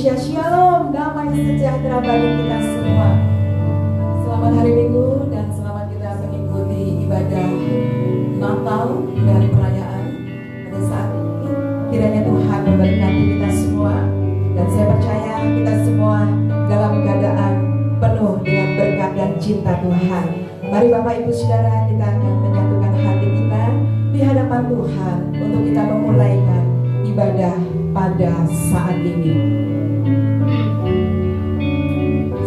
Indonesia, shalom, damai sejahtera bagi kita semua. Selamat hari Minggu dan selamat kita mengikuti ibadah Natal dan perayaan pada saat ini. Kiranya Tuhan memberkati kita semua, dan saya percaya kita semua dalam keadaan penuh dengan berkat dan cinta Tuhan. Mari Bapak Ibu Saudara, kita akan menyatukan hati kita di hadapan Tuhan untuk kita memulaikan ibadah pada saat ini.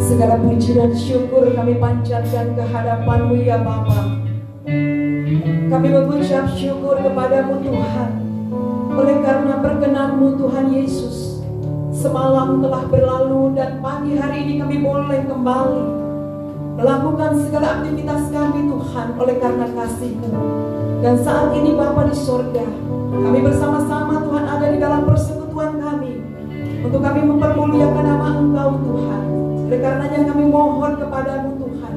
Segala puji dan syukur kami panjatkan ke hadapan-Mu ya Bapa. Kami mengucap syukur kepadamu Tuhan, oleh karena perkenan-Mu Tuhan Yesus. Semalam telah berlalu dan pagi hari ini kami boleh kembali melakukan segala aktivitas kami Tuhan, oleh karena kasih-Mu. Dan saat ini Bapa di sorga, kami bersama-sama Tuhan ada di dalam persekutuan kami, untuk kami mempermuliakan nama Engkau Tuhan. Oleh karenanya kami mohon kepadamu Tuhan,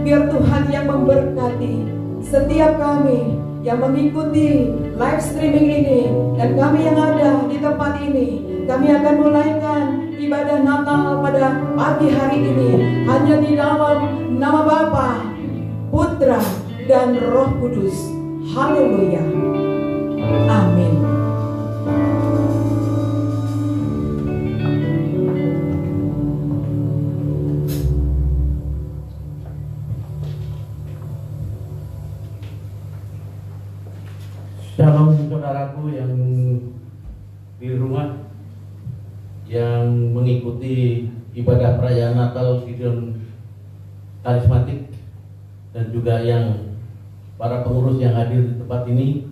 biar Tuhan yang memberkati setiap kami yang mengikuti live streaming ini, dan kami yang ada di tempat ini. Kami akan mulaikan ibadah Natal pada pagi hari ini hanya di dalam nama Bapa, Putra, dan Roh Kudus. Haleluya. Amin. Shalom saudaraku yang di rumah, yang mengikuti ibadah perayaan Natal Gideon Karismatik, dan juga yang para pengurus yang hadir di tempat ini,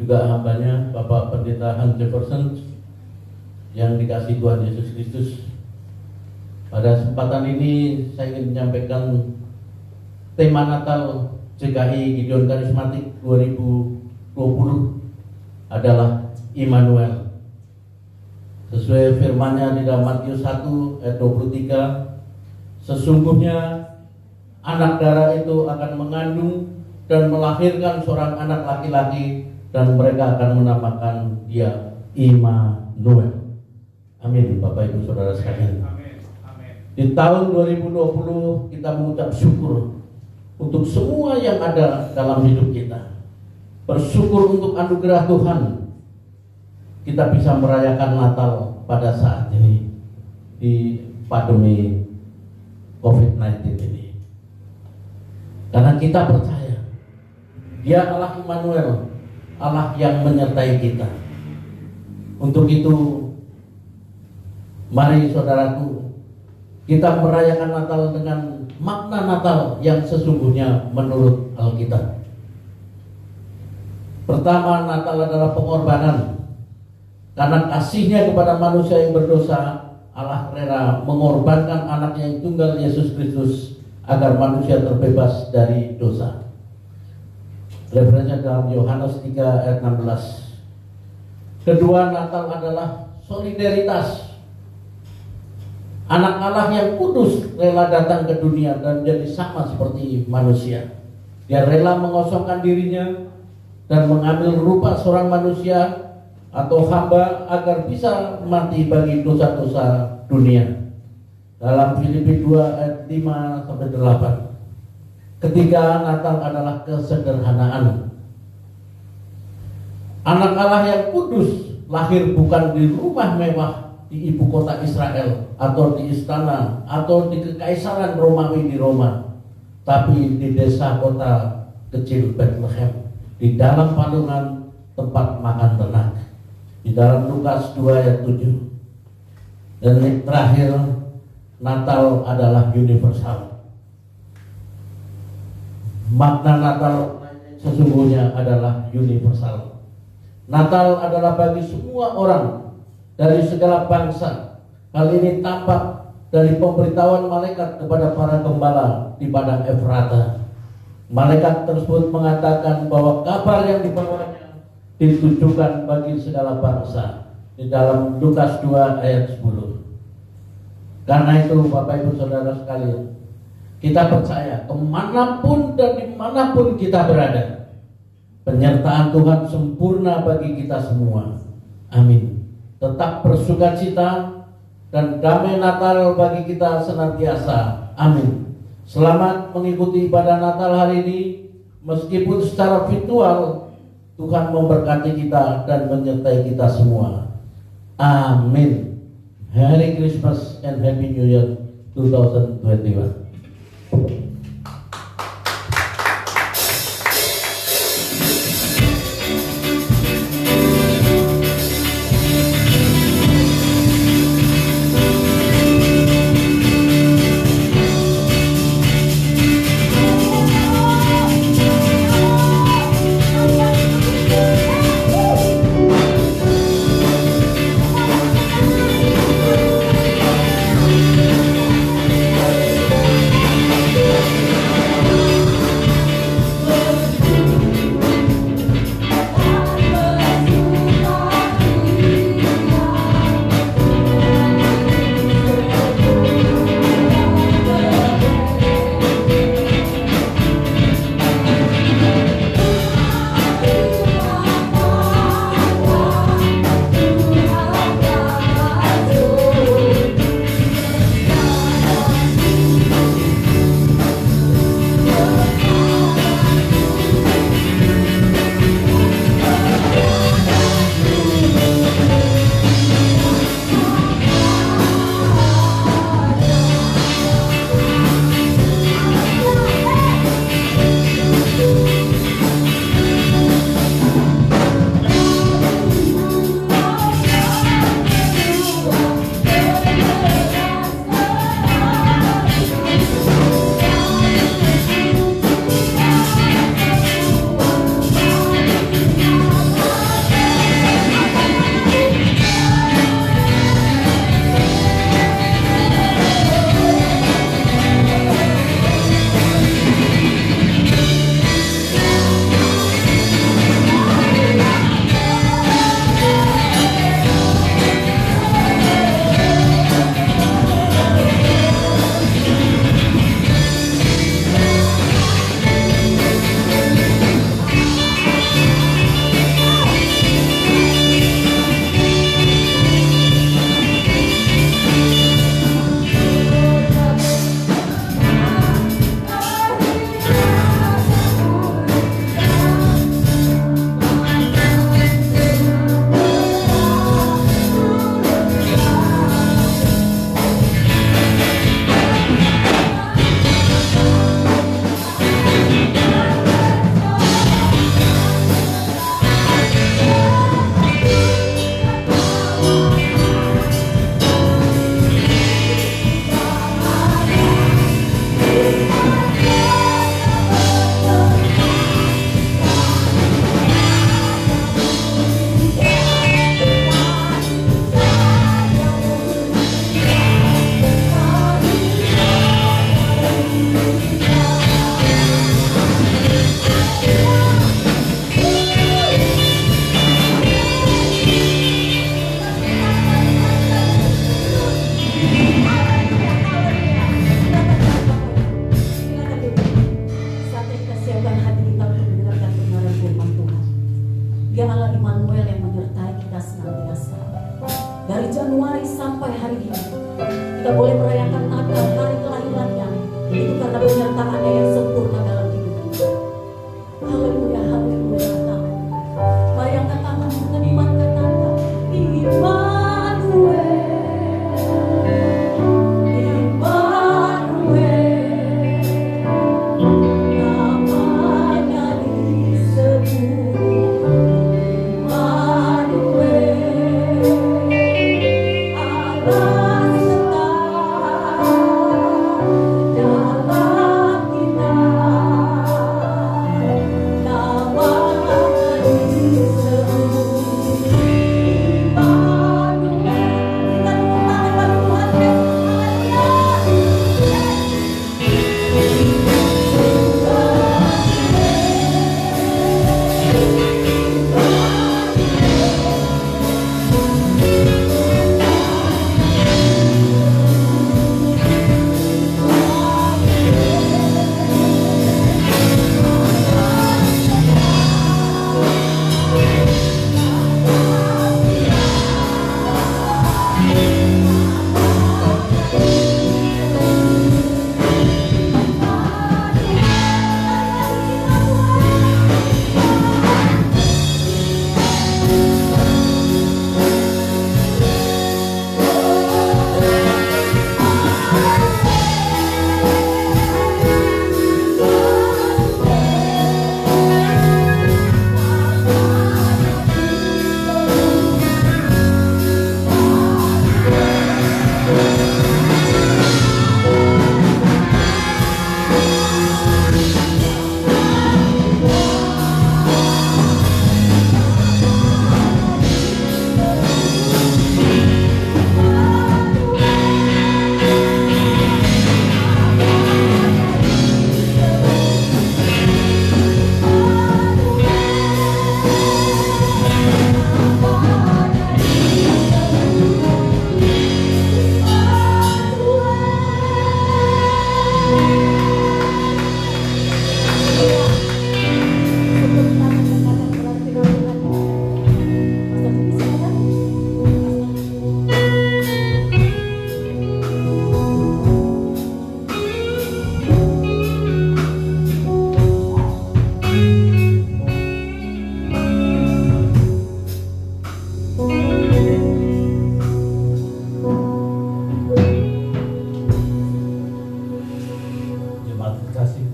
juga hambanya Bapak Pendeta Hans Jefferson yang dikasihi Tuhan Yesus Kristus. Pada kesempatan ini saya ingin menyampaikan tema Natal GKI Gideon Karismatik 2020 adalah Immanuel. Sesuai firman-Nya di dalam Matius 1 ayat 23, sesungguhnya anak darah itu akan mengandung dan melahirkan seorang anak laki-laki, dan mereka akan menamakan dia Immanuel. Amin. Bapak Ibu Saudara sekalian, di tahun 2020 kita mengucap syukur untuk semua yang ada dalam hidup kita. Bersyukur untuk anugerah Tuhan, kita bisa merayakan Natal pada saat ini di pandemi COVID-19 ini. Karena kita percaya Dia Allah Immanuel, Allah yang menyertai kita. Untuk itu, mari saudaraku, kita merayakan Natal dengan makna Natal yang sesungguhnya menurut Alkitab. Pertama, Natal adalah pengorbanan. Karena kasih-Nya kepada manusia yang berdosa, Allah rela mengorbankan anaknya yang tunggal, Yesus Kristus, agar manusia terbebas dari dosa. Referensinya dalam Yohanes 3 ayat 16. Kedua, Natal adalah solidaritas. Anak Allah yang kudus rela datang ke dunia dan menjadi sama seperti manusia. Dia rela mengosongkan dirinya dan mengambil rupa seorang manusia atau hamba agar bisa mati bagi dosa-dosa dunia. Dalam Filipi 2 ayat 5-8. Ketiga, Natal adalah kesederhanaan. Anak Allah yang kudus lahir bukan di rumah mewah di ibu kota Israel, atau di istana, atau di kekaisaran Romawi di Roma, tapi di desa kota kecil Bethlehem, di dalam palungan tempat makan ternak, di dalam Lukas 2 ayat 7. Dan yang terakhir, Natal adalah universal. Makna Natal sesungguhnya adalah universal. Natal adalah bagi semua orang dari segala bangsa. Hal ini tampak dari pemberitahuan malaikat kepada para gembala di padang Efrata. Malaikat tersebut mengatakan bahwa kabar yang dibawanya ditujukan bagi segala bangsa, di dalam Lukas 2 ayat 10. Karena itu Bapak Ibu Saudara sekalian, kita percaya kemanapun dan dimanapun kita berada, penyertaan Tuhan sempurna bagi kita semua. Amin. Tetap bersukacita, dan damai Natal bagi kita senantiasa. Amin. Selamat mengikuti ibadah Natal hari ini, meskipun secara virtual. Tuhan memberkati kita dan menyertai kita semua. Amin. Merry Christmas and Happy New Year 2021.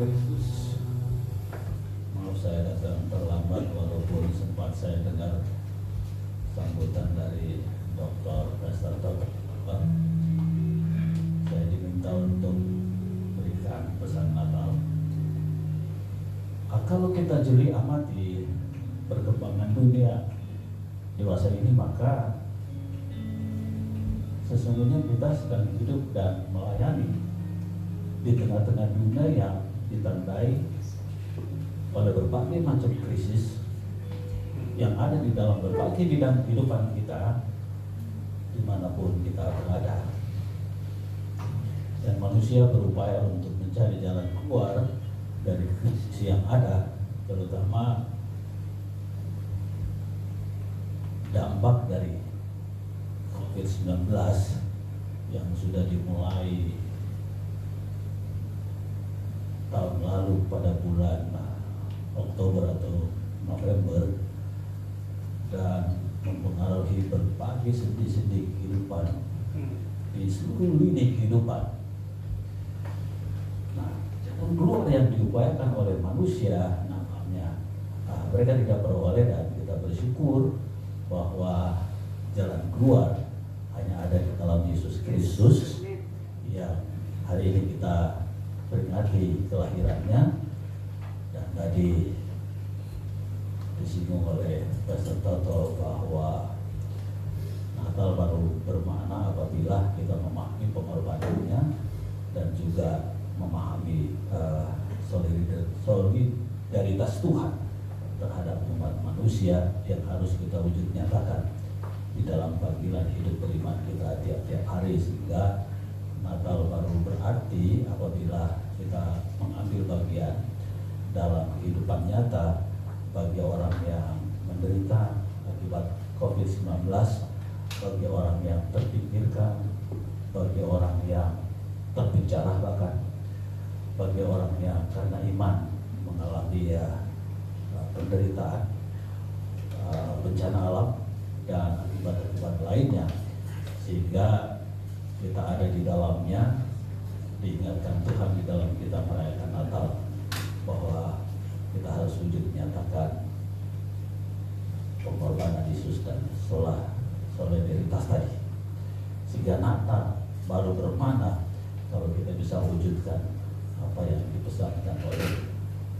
Kristus. Maaf saya datang terlambat walaupun sempat saya dengar sambutan dari Pastor Dr. Saya diminta untuk berikan pesan Natal. Kalau kita jeli amati perkembangan dunia dewasa ini, maka sesungguhnya kita sedang hidup dan melayani di tengah-tengah dunia yang ditandai oleh berbagai macam krisis yang ada di dalam berbagai bidang kehidupan kita dimanapun kita berada. Dan manusia berupaya untuk mencari jalan keluar dari krisis yang ada, terutama dampak dari COVID-19 yang sudah dimulai tahun lalu pada bulan Oktober atau November dan mempengaruhi berbagai sendi-sendi kehidupan di seluruh lini kehidupan. Nah, jalan keluar yang diupayakan oleh manusia namanya mereka tidak peroleh, dan kita bersyukur bahwa jalan keluar hanya ada di dalam Yesus Kristus yang hari ini kita peringati kelahirannya. Dan tadi disinggung oleh Pastor Toto bahwa Natal baru bermakna apabila kita memahami pengorbanannya dan juga memahami solidaritas Tuhan terhadap umat manusia yang harus kita wujud nyatakan di dalam panggilan hidup beriman kita tiap-tiap hari, sehingga Natal baru berarti apabila kita mengambil bagian dalam kehidupan nyata bagi orang yang menderita akibat COVID-19, bagi orang yang terpinggirkan, bagi orang yang terpenjara, bahkan bagi orang yang karena iman mengalami penderitaan, bencana alam dan akibat-akibat lainnya, sehingga kita ada di dalamnya, diingatkan Tuhan di dalam kita merayakan Natal bahwa kita harus wujud menyatakan pengorbanan Yesus dan solidaritas tadi, sehingga Natal baru bermakna kalau kita bisa wujudkan apa yang dipesankan oleh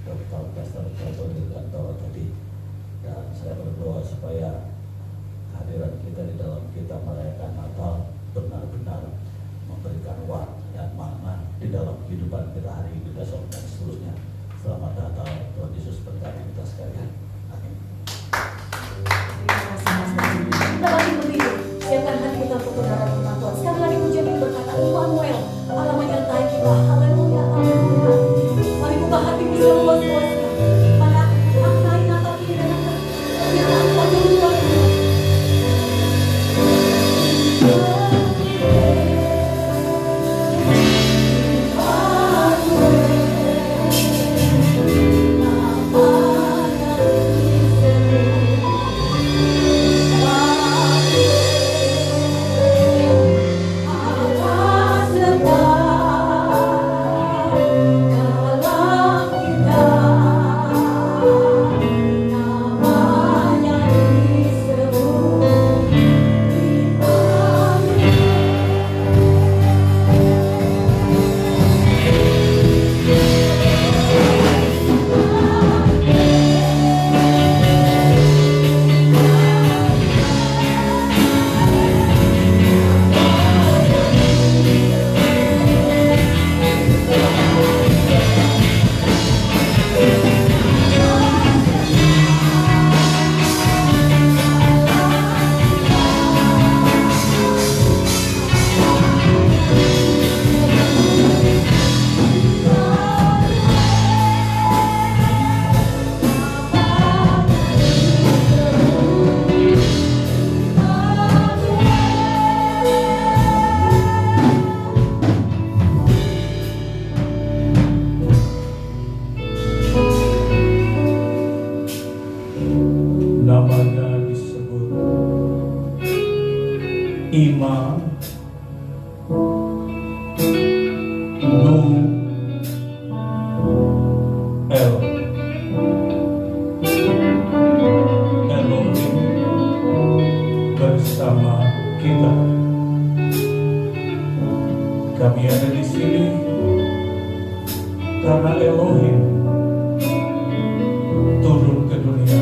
Dr. Pastor Dirgantoro tadi. Dan saya berdoa supaya kehadiran kita di dalam kita merayakan Natal benar-benar memberikan warna dan makna di dalam kehidupan kita hari ini, besok dan seterusnya. Selamat Natal, Tuhan Yesus berkati kita sekalian. Amin. Terima kasih Mas Dani. Kita lagi berdiri, siapkan hati kita untuk berharap dengan Tuhan. Sekali lagi pujian ini berkata Immanuel, Allah menyertai kita. Haleluya, haleluya. Mari buka hatimu seluas-luasnya. Maka maknai Natal ini dengan pernyataan Tuhan yang luar biasa. karena Elohim turun ke dunia,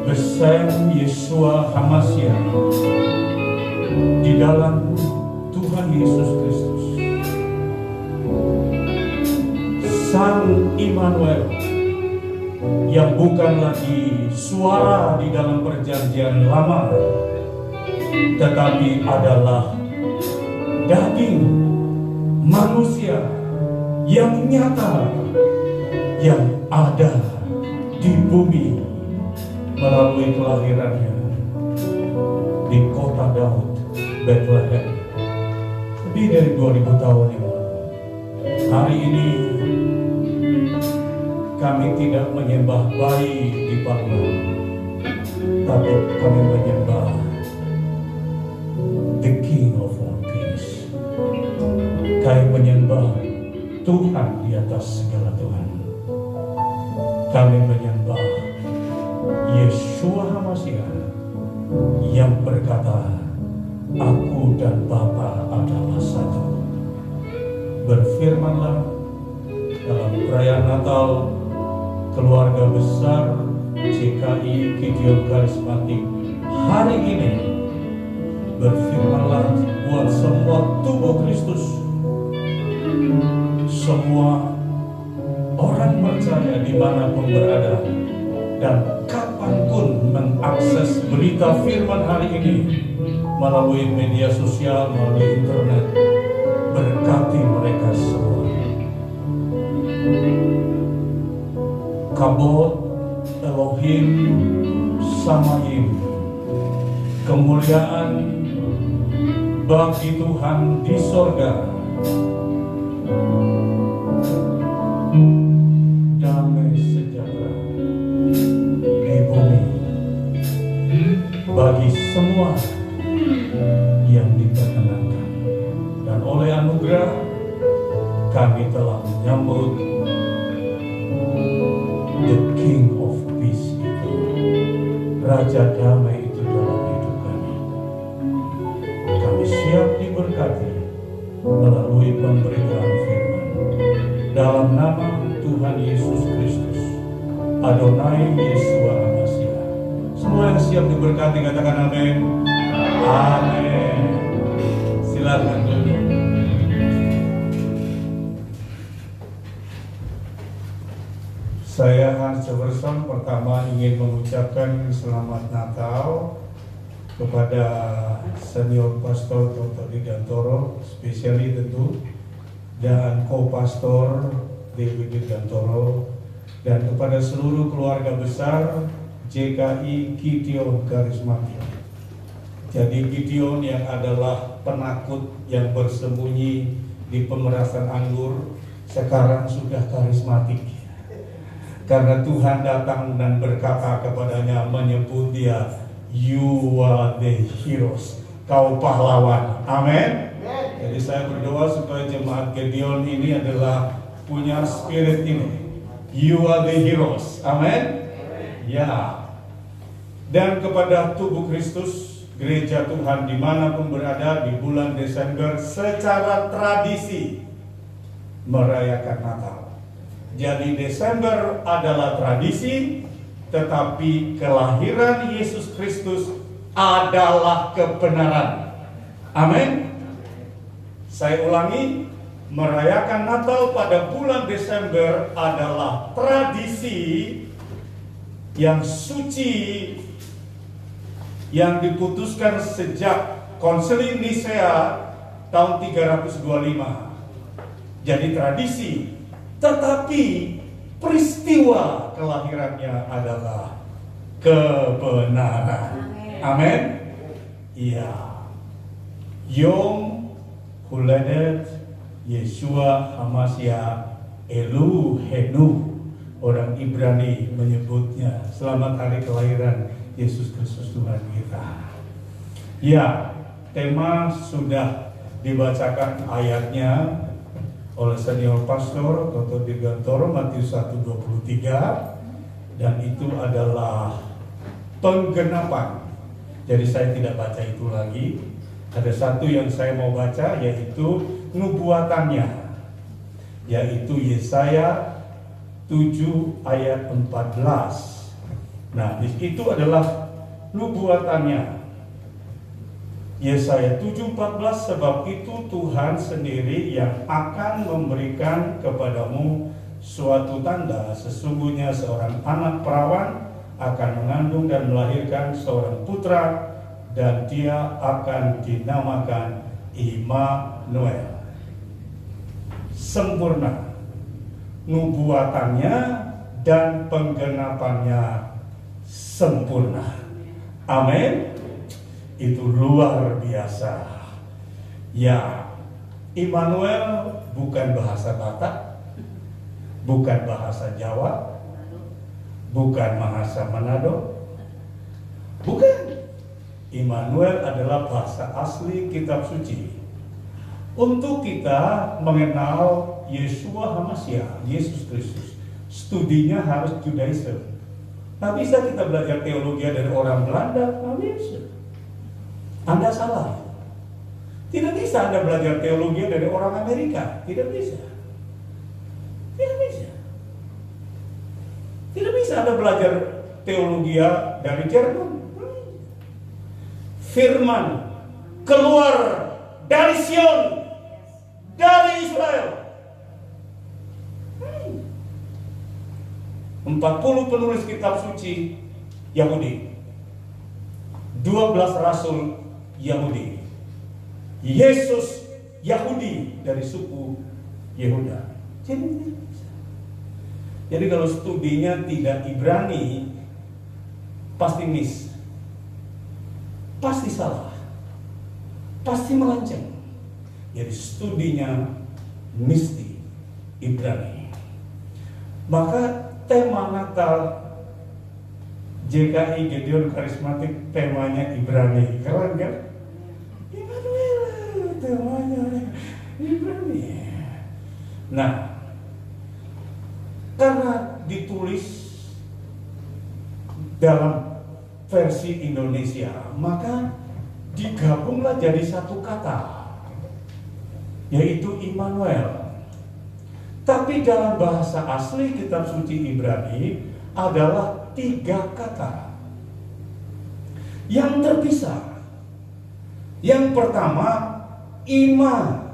Besar Yeshua Hamashiach di dalam Tuhan Yesus Kristus, Sang Immanuel, yang bukan lagi suara di dalam perjanjian lama, tetapi adalah daging manusia yang nyata, yang ada di bumi melalui kelahirannya di kota Daud, Bethlehem, lebih dari 2000 tahun yang lalu. Hari ini kami tidak menyembah bayi di parlemen, tapi kami menyembah the King of all Kings. Kami menyembah Tuhan di atas segala Tuhan. Kami menyembah Yeshua Hamashiach yang berkata, Aku dan Bapa adalah satu. Berfirmanlah dalam perayaan Natal keluarga besar GKI Gideon Karismatik hari ini. Berfirmanlah buat semua tubuh Kristus, semua orang percaya dimanapun berada dan kapanpun mengakses berita firman hari ini melalui media sosial, melalui internet. Berkati mereka semua. Kabot Elohim Samayim, kemuliaan bagi Tuhan di sorga, damai sejahtera di bumi bagi semua yang diperkenankan. Dan oleh anugerah kami telah menyambut the King of Peace itu, Raja Damai itu dalam hidup kami. Kami siap diberkati melalui pemberitaan firman dalam nama Tuhan Yesus Kristus, Adonai Yeshua Hamashiach. Semua yang siap diberkati katakan amin. Amin. Silakan duduk. Saya Hans Jefferson pertama ingin mengucapkan selamat Natal kepada senior pastor Dr. Digantoro, spesiali tentu, dan co-pastor Dewi Digantoro, dan kepada seluruh keluarga besar GKI Gideon Karismatik. Jadi Gideon yang adalah penakut yang bersembunyi di pemerasan anggur sekarang sudah karismatik. Karena Tuhan datang dan berkata kepadanya, menyebut dia, You are the heroes, kau pahlawan. Amin. Jadi saya berdoa supaya jemaat Gideon ini adalah punya spirit ini. You are the heroes. Amin. Ya. Dan kepada tubuh Kristus, gereja Tuhan dimanapun berada di bulan Desember secara tradisi merayakan Natal. Jadi Desember adalah tradisi, tetapi kelahiran Yesus Kristus adalah kebenaran. Amin. Saya ulangi, merayakan Natal pada bulan Desember adalah tradisi yang suci yang diputuskan sejak Konsili Nisea tahun 325. Jadi tradisi, tetapi peristiwa kelahirannya adalah kebenaran. Amin. Iya. Yom Huledet Yeshua Hamashiach Elohenu, orang Ibrani menyebutnya. Selamat hari kelahiran Yesus Kristus Tuhan kita. Ya, tema sudah dibacakan ayatnya oleh senior pastor Dr. Digantoro, Matius 1:23, dan itu adalah penggenapan. Jadi saya tidak baca itu lagi. Ada satu yang saya mau baca, yaitu nubuatannya. yaitu Yesaya 7 ayat 14. Nah, itu adalah nubuatannya. Yesaya 7:14, sebab itu Tuhan sendiri yang akan memberikan kepadamu suatu tanda, sesungguhnya seorang anak perawan akan mengandung dan melahirkan seorang putra, dan dia akan dinamakan Immanuel. Sempurna nubuatannya dan penggenapannya sempurna. Amin. Itu luar biasa. Ya, Immanuel bukan bahasa Batak, bukan bahasa Jawa, bukan bahasa Manado, bukan. Immanuel adalah bahasa asli kitab suci untuk kita mengenal Yeshua HaMashiach, Yesus Kristus. Studinya harus Judaism. Nggak bisa kita belajar teologi dari orang Belanda, nggak bisa. Anda salah. Tidak bisa Anda belajar teologi dari orang Amerika. Tidak bisa. Tidak bisa. Tidak bisa Anda belajar teologi dari Jerman. Firman keluar dari Sion, dari Israel. 40 penulis kitab suci Yahudi, 12 rasul Yahudi, Yesus Yahudi dari suku Yehuda. Jadi kalau studinya tidak Ibrani, pasti miss, pasti salah, pasti melenceng. Jadi studinya mesti Ibrani. Maka tema Natal JKI Gideon Karismatik temanya Ibrani. Keren kan? Immanuel temanya Ibrani. Nah, karena ditulis dalam versi Indonesia, maka digabunglah jadi satu kata, yaitu Immanuel. Tapi dalam bahasa asli kitab suci Ibrani adalah 3 kata yang terpisah. Yang pertama, Ima.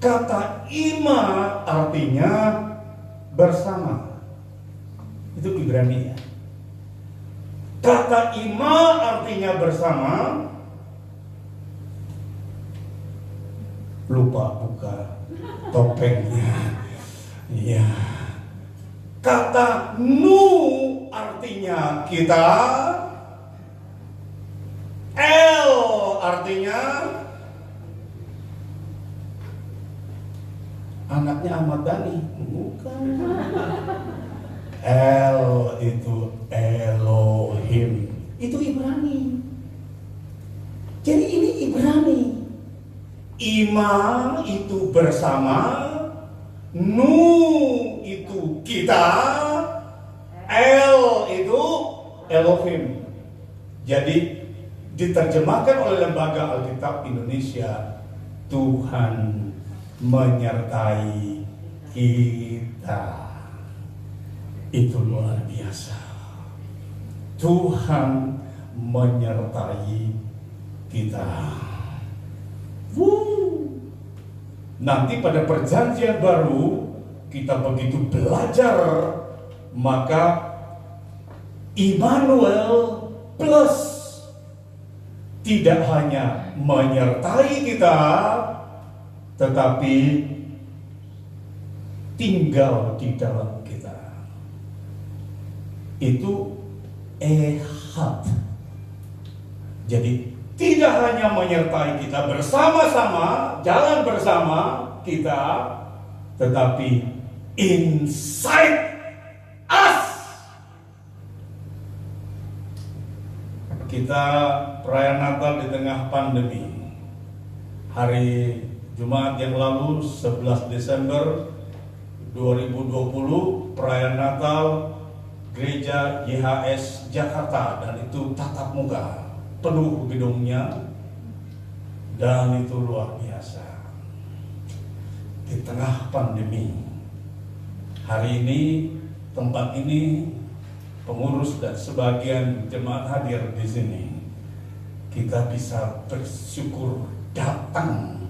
Kata Ima artinya bersama. Itu Ibrani ya. Kata Ima artinya bersama. Lupa buka topengnya. Iya. Kata Nu artinya kita. El artinya anaknya Ahmad Dhani. Bukan. El itu Elohim. Itu Ibrani. Jadi ini Ibrani. Ima itu bersama, Nu itu kita, El itu Elohim. Jadi diterjemahkan oleh Lembaga Alkitab Indonesia, Tuhan menyertai kita. Itu luar biasa. Tuhan menyertai kita. Nanti pada perjanjian baru kita begitu belajar, maka Immanuel plus tidak hanya menyertai kita, tetapi tinggal di dalam kita. Itu Ehad. Jadi tidak hanya menyertai kita bersama-sama, jalan bersama kita, tetapi inside us. Kita perayaan Natal di tengah pandemi. Hari Jumat yang lalu 11 Desember 2020 perayaan Natal Gereja YHS Jakarta, dan itu tatap muka, penuh gedungnya, dan itu luar biasa. di tengah pandemi. Hari ini tempat ini pengurus dan sebagian jemaat hadir di sini. Kita bisa bersyukur datang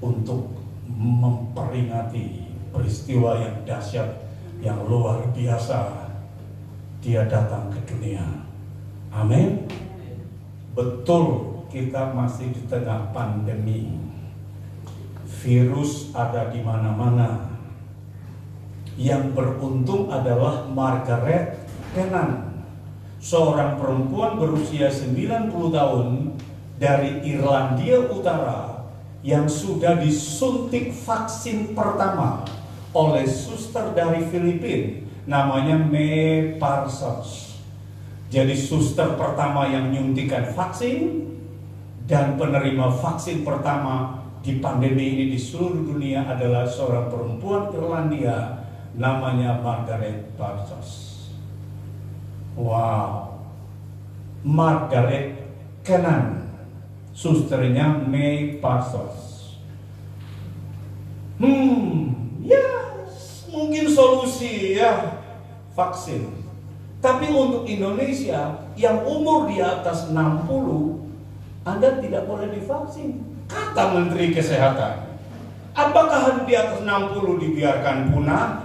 untuk memperingati peristiwa yang dahsyat, yang luar biasa. Dia datang ke dunia. Amin. Betul, kita masih di tengah pandemi. Virus ada di mana-mana. Yang beruntung adalah Margaret Kennan, seorang perempuan berusia 90 tahun dari Irlandia Utara yang sudah disuntik vaksin pertama oleh suster dari Filipina, namanya May Parsons. Jadi suster pertama yang menyuntikkan vaksin dan penerima vaksin pertama di pandemi ini di seluruh dunia adalah seorang perempuan Irlandia namanya Margaret Parsons. Wow, Margaret Kennan, susternya May Parsons. Yes, mungkin solusi ya vaksin. Tapi untuk Indonesia yang umur di atas 60, Anda tidak boleh divaksin, kata Menteri Kesehatan. Apakah di atas 60 dibiarkan punah?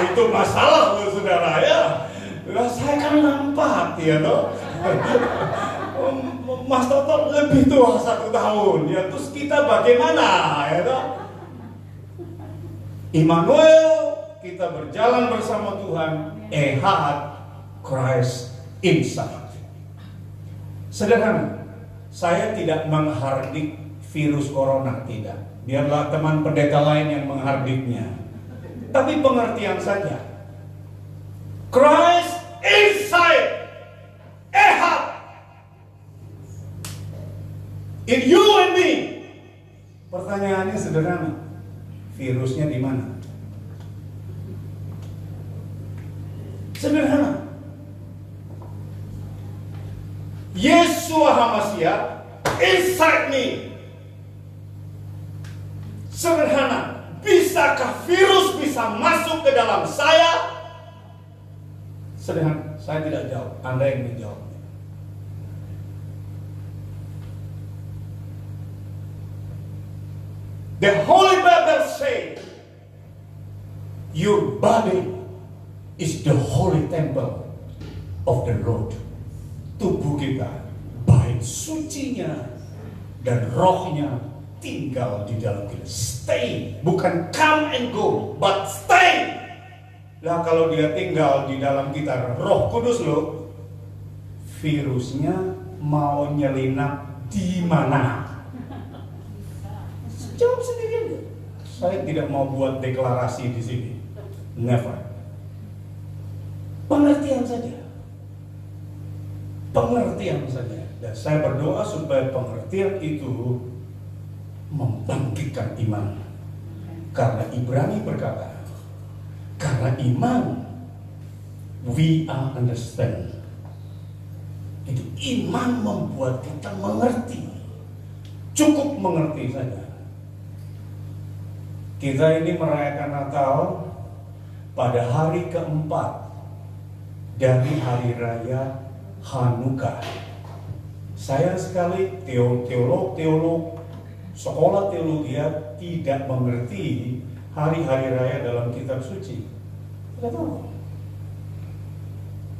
Itu masalah loh saudara ya. Saya kan 64 ya toh. Mas Toto lebih tua 1 tahun ya. Terus kita bagaimana ya toh? Immanuel, kita berjalan bersama Tuhan. Ehad, Christ inside. Sederhana, saya tidak menghardik virus corona, tidak. Biarlah teman pendeta lain yang menghardiknya. Tapi pengertian saja. Christ inside. Ehad. In you and me. Pertanyaannya sederhana. Virusnya di mana? Sederhana. Yeshua HaMashiach inside me. Sederhana. Bisakah virus bisa masuk ke dalam saya? Sederhana. Saya tidak jawab. Anda yang menjawab. The Holy Bible says, your body is the holy temple of the Lord. Tubuh kita baik sucinya dan rohnya tinggal di dalam kita. Stay, bukan come and go, but stay. Lah kalau dia tinggal di dalam kita, Roh Kudus loh, virusnya mau nyelinap di mana? Jawab sendiri aja. Saya tidak mau buat deklarasi di sini. Never. Pengertian saja. Pengertian saja. Dan saya berdoa supaya pengertian itu membangkitkan iman. Karena Ibrani berkata, karena iman we are understand. Itu iman membuat kita mengerti. Cukup mengerti saja. Kita ini merayakan Natal pada hari keempat dari hari raya Hanukkah. Saya sekali teolog sekolah teologi tidak mengerti hari-hari raya dalam kitab suci. Tidak tahu.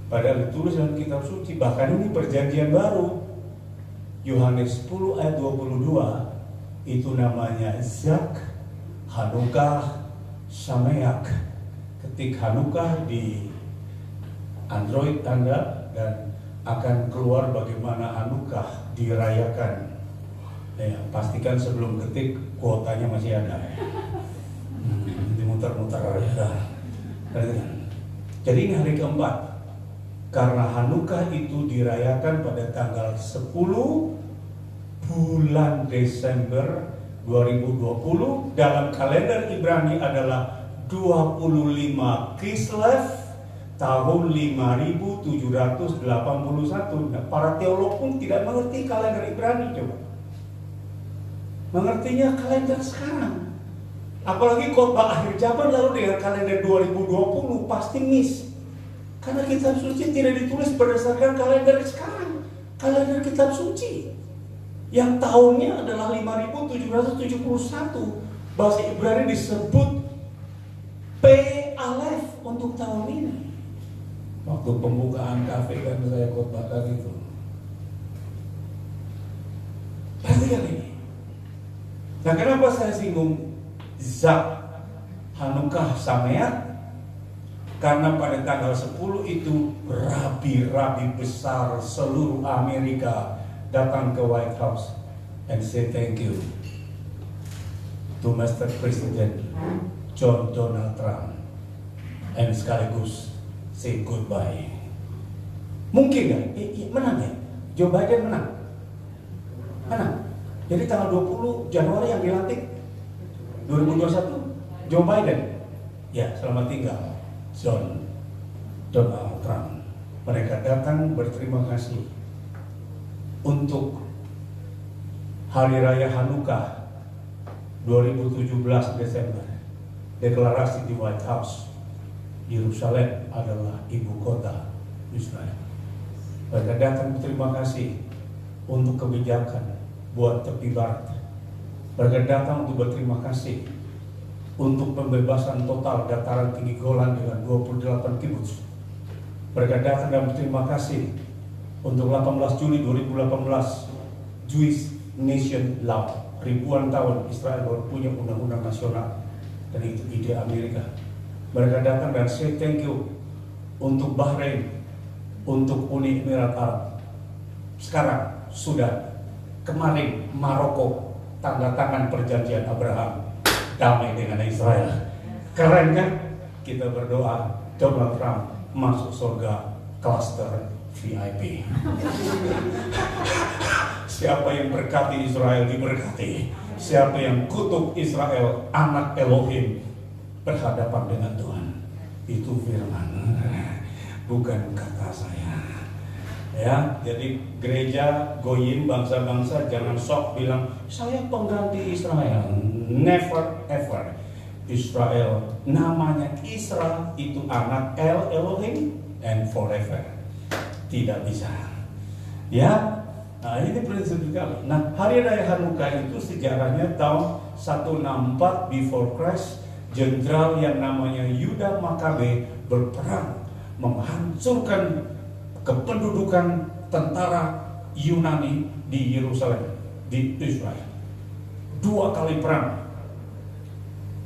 Padahal ditulis dalam kitab suci, bahkan ini perjanjian baru. Yohanes 10 ayat 22 itu namanya Zak Hanukkah Sameach. Ketik Hanukkah di Android Anda dan akan keluar bagaimana Hanukkah dirayakan. Ya, pastikan sebelum ketik kuotanya masih ada ya. Dimuter-muter ya. Jadi ini hari keempat. Karena Hanukkah itu dirayakan pada tanggal 10 bulan Desember 2020, dalam kalender Ibrani adalah 25 Kislev tahun 5781. Nah, para teolog pun tidak mengerti kalender Ibrani, coba. Mengertinya kalender sekarang. Apalagi khotbah akhir zaman lalu dengan kalender 2020 pasti miss. Karena kitab suci tidak ditulis berdasarkan kalender sekarang. Kalender kitab suci yang tahunnya adalah 5771. Bahasa Ibrani disebut P Alef untuk tahun ini. Waktu pembukaan kafe kan saya khotbahkan itu. Perhatikan ini. Nah, kenapa saya singgung Zak Hanukkah Sameat? Karena pada tanggal 10 itu rabi-rabi besar seluruh Amerika datang ke White House and say thank you to Mr. President John Donald Trump and sekaligus say goodbye. Mungkin nggak? Menang ya? Joe Biden menang. Jadi tanggal 20 Januari yang dilantik 2021 Joe Biden. Ya, selamat tinggal John Donald Trump. Mereka datang berterima kasih untuk Hari Raya Hanukkah 2017 Desember. Deklarasi di White House, Yerusalem adalah ibu kota Israel. Mereka datang berterima kasih untuk kebijakan buat tepi barat. Mereka datang untuk berterima kasih untuk pembebasan total dataran tinggi Golan dengan 28 kibbutz. Mereka datang dan berterima kasih untuk 18 Juli 2018 Jewish Nation Law. Ribuan tahun Israel baru punya undang-undang nasional, dan itu ide Amerika. Mereka datang dan say thank you untuk Bahrain, untuk Uni Emirat Arab. Sekarang sudah kemarin Maroko tanda tangan perjanjian Abraham, damai dengan Israel. Keren kan? Kita berdoa Donald Trump masuk surga klaster VIP. Siapa yang berkati Israel diberkati. Siapa yang kutuk Israel, anak Elohim, berhadapan dengan Tuhan. Itu firman, bukan kata saya. Ya, jadi gereja goyim, bangsa-bangsa jangan sok bilang saya pengganti Israel. Never ever. Israel namanya Isra, itu anak Elohim and forever. Tidak bisa. Ya, nah ini prinsip sekali. Nah, Hari Raya Hanukkah itu sejarahnya tahun 164 before Christ. Jenderal yang namanya Yuda Makabe berperang menghancurkan kependudukan tentara Yunani di Yerusalem, di Israel. 2 kali perang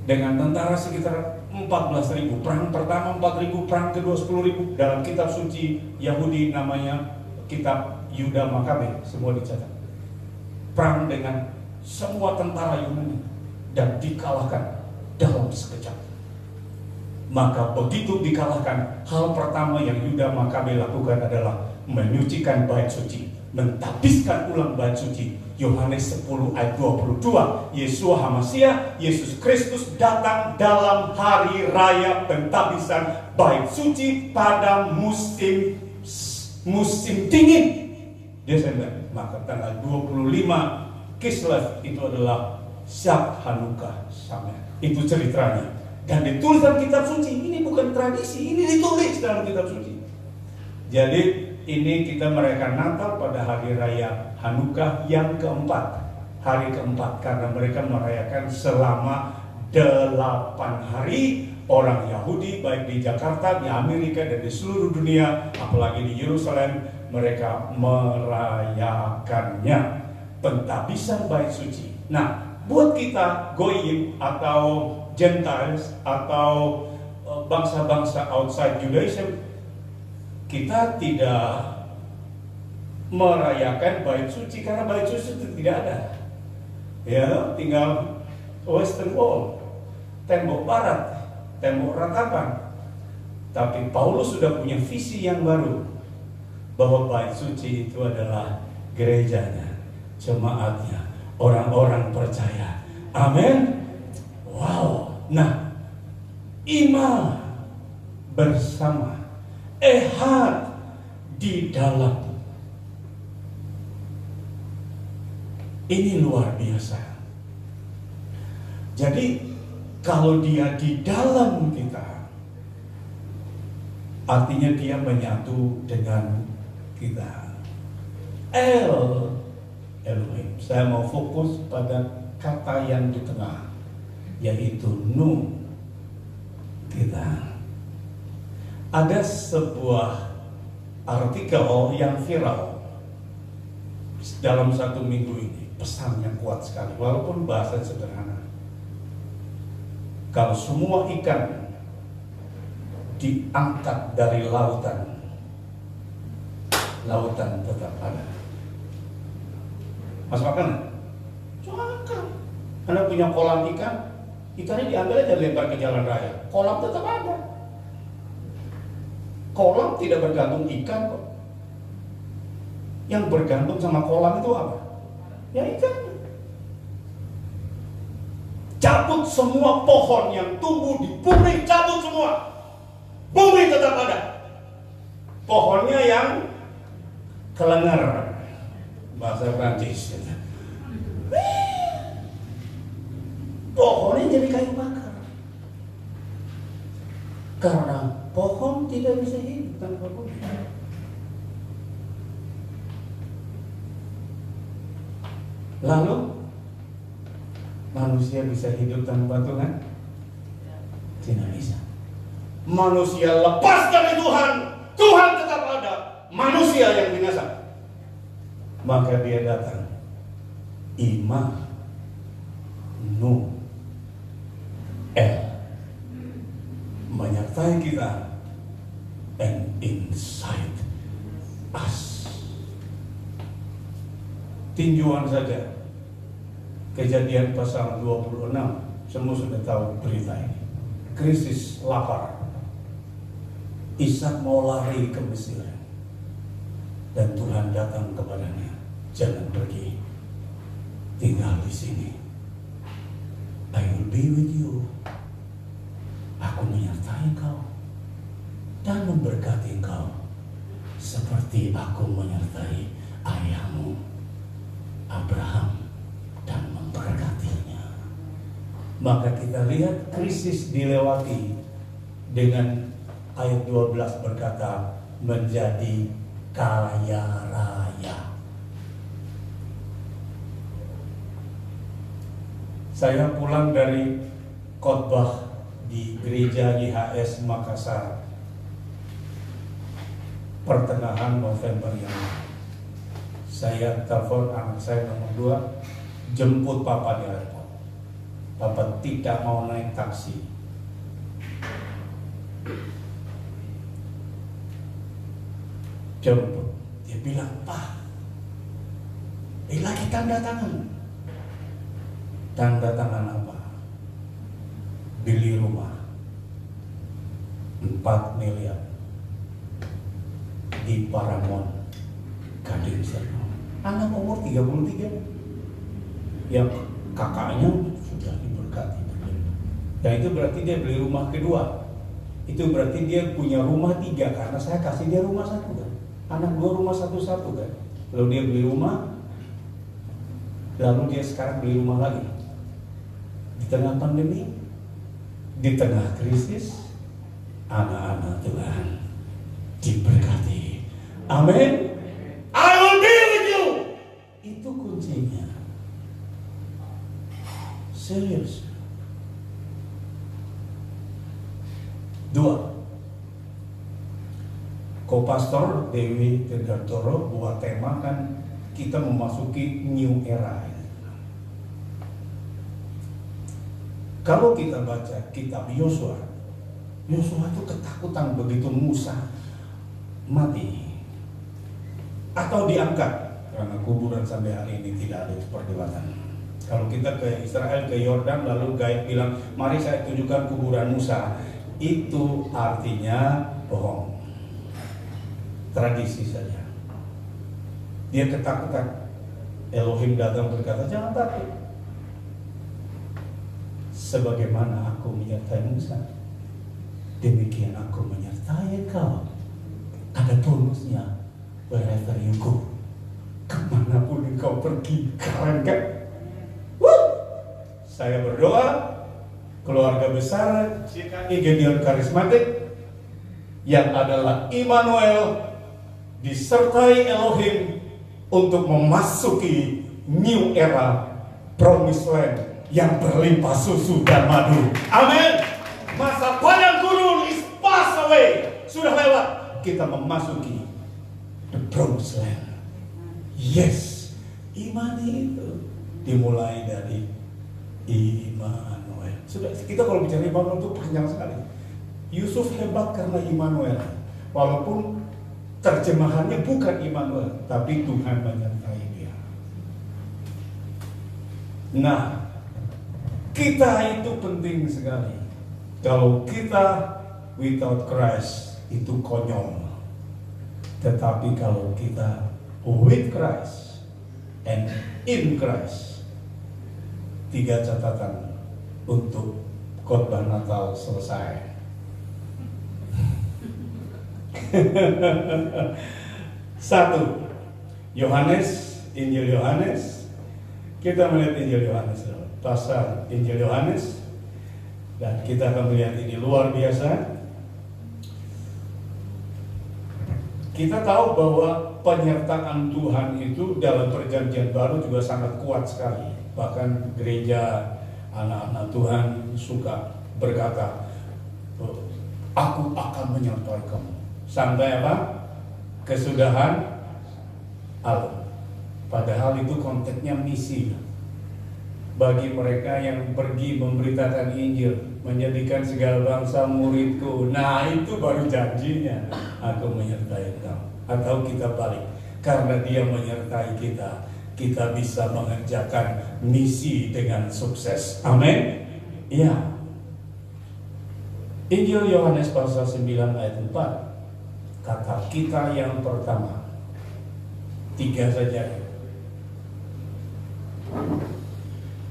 dengan tentara sekitar 14.000. Perang pertama 4.000, perang kedua 10.000. Dalam kitab suci Yahudi namanya kitab Yuda Makabe, semua dicatat. Perang dengan semua tentara Yunani dan dikalahkan dalam sekejap. Maka begitu dikalahkan, hal pertama yang Yuda Makabe lakukan adalah menyucikan bait suci, mentapiskan ulang bait suci. Yohanes 10 ayat 22, Yeshua HaMashiach, Yesus Kristus datang dalam hari raya pentabisan bait suci pada musim dingin Desember. Maka tanggal 25 Kislev itu adalah Zak Hanukkah Sameat. Itu ceritanya. Dan ditulis dalam kitab suci. Ini bukan tradisi, ini ditulis dalam kitab suci. Jadi ini kita merayakan Natal pada hari raya Hanukkah yang keempat. Hari keempat, karena mereka merayakan selama 8 hari. Orang Yahudi baik di Jakarta, di Amerika, dan di seluruh dunia, apalagi di Yerusalem, mereka merayakannya, pentabisan bait suci. Nah, buat kita Goyim atau Gentiles atau bangsa-bangsa outside Judaism, kita tidak merayakan bait suci karena bait suci itu tidak ada. Ya, tinggal Western Wall, tembok barat, tembok ratapan. Tapi Paulus sudah punya visi yang baru, bahwa bait suci itu adalah gerejanya, jemaatnya, orang-orang percaya. Amin. Wow. Nah, iman bersama, ehad di dalam. Ini luar biasa. Jadi Kalau dia di dalam kita, artinya dia menyatu dengan kita. Elohim. Saya mau fokus pada kata yang di tengah, yaitu Nu, kita. Ada sebuah artikel yang viral dalam 1 minggu ini, pesan yang kuat sekali, walaupun bahasa sederhana. Kalau semua ikan diangkat dari lautan, lautan tetap ada. Masuk akal? Masuk akal. Anda punya kolam ikan, ikannya diambil aja lempar ke jalan raya, kolam tetap ada. Kolam tidak bergantung ikan kok. Yang bergantung sama kolam itu apa? Ya ikan. Cabut semua pohon yang tumbuh di bumi, cabut semua. Bumi tetap ada. Pohonnya yang kelengar, bahasa Prancis. Pohonnya jadi kayu bakar. Karena pohon tidak bisa hidup tanpa bumi. Lalu manusia bisa hidup tanpa Tuhan? Tidak bisa. Manusia lepas dari Tuhan, Tuhan tetap ada. Manusia yang binasa. Maka dia datang. Immanuel, menyertai kita, and inside us. Tinjauan saja. Kejadian pasal 26, semua sudah tahu berita ini. Krisis lapar. Ishak mau lari ke Mesir, dan Tuhan datang kepadanya. Jangan pergi, tinggal di sini. I will be with you. Aku menyertai kau dan memberkati kau seperti aku menyertai ayahmu Abraham dan memberkatinya. Maka kita lihat krisis dilewati dengan ayat 12 berkata menjadi kaya raya. Saya pulang dari khotbah di gereja YHS Makassar pertengahan November yang lalu. Saya telepon anak saya nomor 2, jemput papa di airport. Papa tidak mau naik taksi. Jemput. Dia bilang, "Pak, lagi tanda tangan." Tanda tangan apa? Beli rumah 4 miliar di Paramount Gading Serpong. Anak umur 33, yang kakaknya sudah diberkati. Dan itu berarti dia beli rumah kedua. Itu berarti dia punya rumah 3, karena saya kasih dia rumah 1 kan. Anak 2 rumah 1-1 kan. Lalu dia beli rumah, lalu dia sekarang beli rumah lagi. Di tengah pandemi, di tengah krisis, anak-anak Tuhan diberkati. Amin. I will be with you. Itu kuncinya. Serius. 2. Ko-pastor Dewi Tirgantoro buat tema kan kita memasuki new era. Kalau kita baca kitab Yosua itu ketakutan begitu Musa mati atau diangkat, karena kuburan sampai hari ini tidak ada perdebatan. Kalau kita ke Israel, ke Yordan, lalu guide bilang, "Mari saya tunjukkan kuburan Musa," itu artinya bohong, tradisi saja. Dia ketakutan. Elohim datang berkata, "Jangan takut. Sebagaimana aku menyertai Musa, demikian aku menyertai kau." Ada bonusnya. Wherever you go, kemanapun engkau pergi, keren kan? Saya berdoa keluarga besar GKI Gedeon Karismatik yang adalah Immanuel disertai Elohim untuk memasuki new era promised land yang berlimpah susu dan madu. Amin. Masa padang gurun is passed away, sudah lewat. Kita memasuki the promised land. Yes, iman itu dimulai dari Immanuel. Sudah, kita kalau bicara Immanuel itu panjang sekali. Yusuf hebat karena Immanuel. Walaupun terjemahannya bukan Immanuel, tapi Tuhan menyertai dia. Nah, kita itu penting sekali. Kalau kita without Christ itu konyol. Tetapi kalau kita with Christ and in Christ, 3 catatan untuk khotbah Natal selesai. Satu, Yohanes, Injil Yohanes. Kita melihat Injil Yohanes, pasal Injil Yohanes, dan kita akan melihat ini luar biasa. Kita tahu bahwa penyertaan Tuhan itu dalam perjanjian baru juga sangat kuat sekali. Bahkan gereja anak-anak Tuhan suka berkata, aku akan menyertai kamu sampai apa? Kesudahan alam. Padahal itu konteksnya misi. Bagi mereka yang pergi memberitakan Injil, menjadikan segala bangsa muridku. Nah, itu baru janjinya, aku menyertai kamu. Atau kita balik, karena dia menyertai kita, kita bisa mengerjakan misi dengan sukses. Amin. Iya. Injil Yohanes pasal 9 ayat 4. Kata kita yang pertama, 3 saja.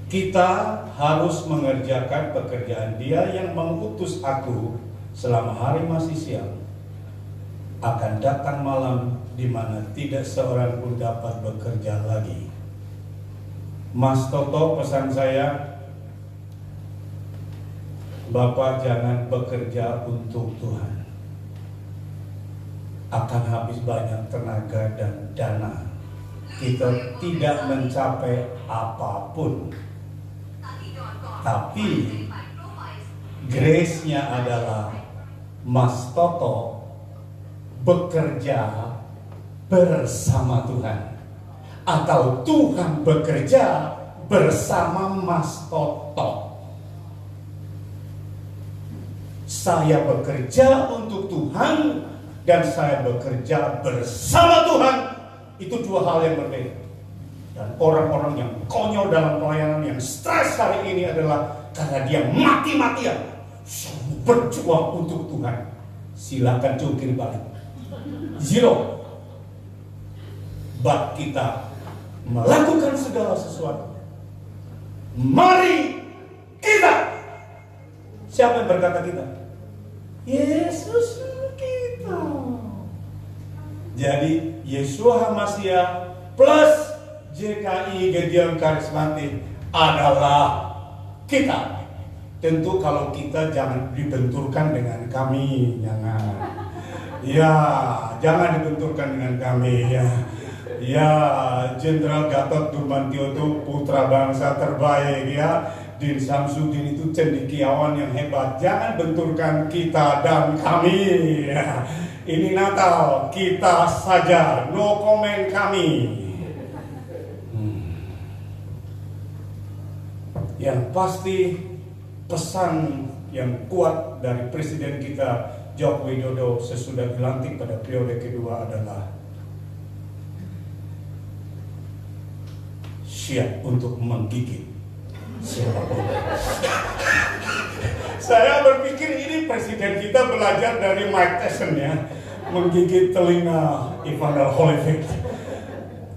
Kita harus mengerjakan pekerjaan Dia yang mengutus aku selama hari masih siang. Akan datang malam di mana tidak seorang pun dapat bekerja lagi. Mas Toto, pesan saya, Bapak jangan bekerja untuk Tuhan. Akan habis banyak tenaga dan dana. Kita tidak mencapai apapun. Tapi grace-nya adalah Mas Toto bekerja bersama Tuhan, atau Tuhan bekerja bersama Mas Toto. Saya bekerja untuk Tuhan dan saya bekerja bersama Tuhan. Itu 2 hal yang berbeda. Dan orang-orang yang konyol dalam pelayanan, yang stres hari ini adalah karena dia mati-matian berjuang untuk Tuhan. Silakan jungkir balik. Zero. But kita melakukan segala sesuatu. Mari kita. Siapa yang berkata kita? Yesus kita. Jadi Yeshua Hamasiah plus GKI Gedeon Karismatik adalah kita. Tentu kalau kita jangan dibenturkan dengan kami, jangan. Ya, jangan dibenturkan dengan kami ya. Ya, Jenderal Gatot Nurmantio itu putra bangsa terbaik ya. Din Samsudin itu cendekiawan yang hebat. Jangan benturkan kita dan kami ya. Ini Natal, kita saja, no comment kami. Yang pasti pesan yang kuat dari Presiden kita Joko Widodo sesudah dilantik pada periode kedua adalah siap untuk menggigit siapapun. Saya berpikir ini Presiden kita belajar dari Mike Tyson ya, menggigit telinga Evander Holyfield.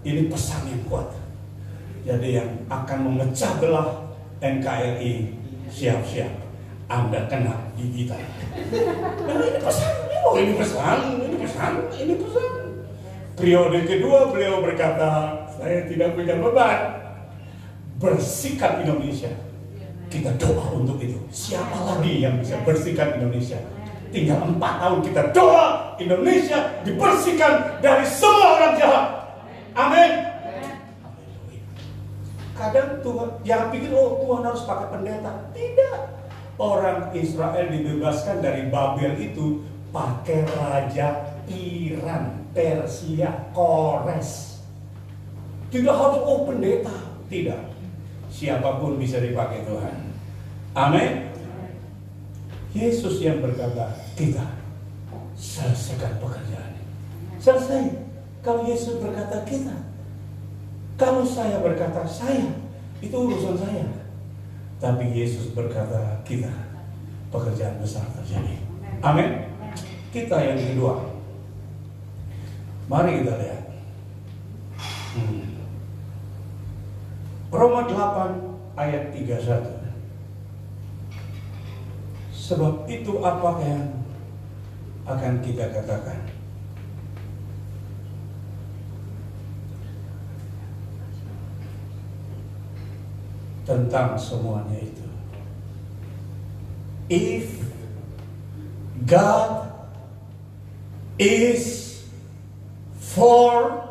Ini pesan yang kuat. Jadi yang akan memecah belah NKRI, siap-siap Anda kena gigitan. Nah, ini pesan. Periode kedua beliau berkata, saya tidak punya beban, bersikap Indonesia. Kita doa untuk itu. Siapa lagi yang bisa bersihkan Indonesia? Tinggal 4 tahun kita doa Indonesia dibersihkan dari semua orang jahat. Amin. Kadang Tuhan yang pikir, oh Tuhan harus pakai pendeta. Tidak. Orang Israel dibebaskan dari Babel itu pakai raja Iran, Persia, Kores. Tidak harus pendeta. Tidak. Siapapun bisa dipakai Tuhan. Amin. Yesus yang berkata, kita selesaikan pekerjaan. Selesai. Kalau Yesus berkata kita, kalau saya berkata saya, itu urusan saya. Tapi Yesus berkata kita, pekerjaan besar terjadi. Amin. Kita yang kedua, mari kita lihat Roma 8 ayat 31. Sebab itu apa yang akan kita katakan? Tentang semuanya itu. If God is for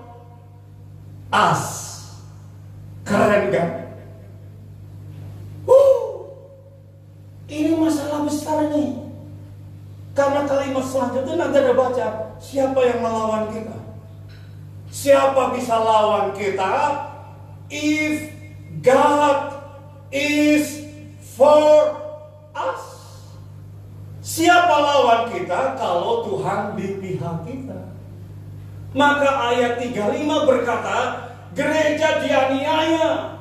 us. Keren kan? Ini masalah besar nih. Karena kalimat selanjutnya nanti ada baca, siapa yang melawan kita? Siapa bisa lawan kita? If God is for us. Siapa lawan kita kalau Tuhan di pihak kita? Maka ayat 35 berkata, gereja dianiaya,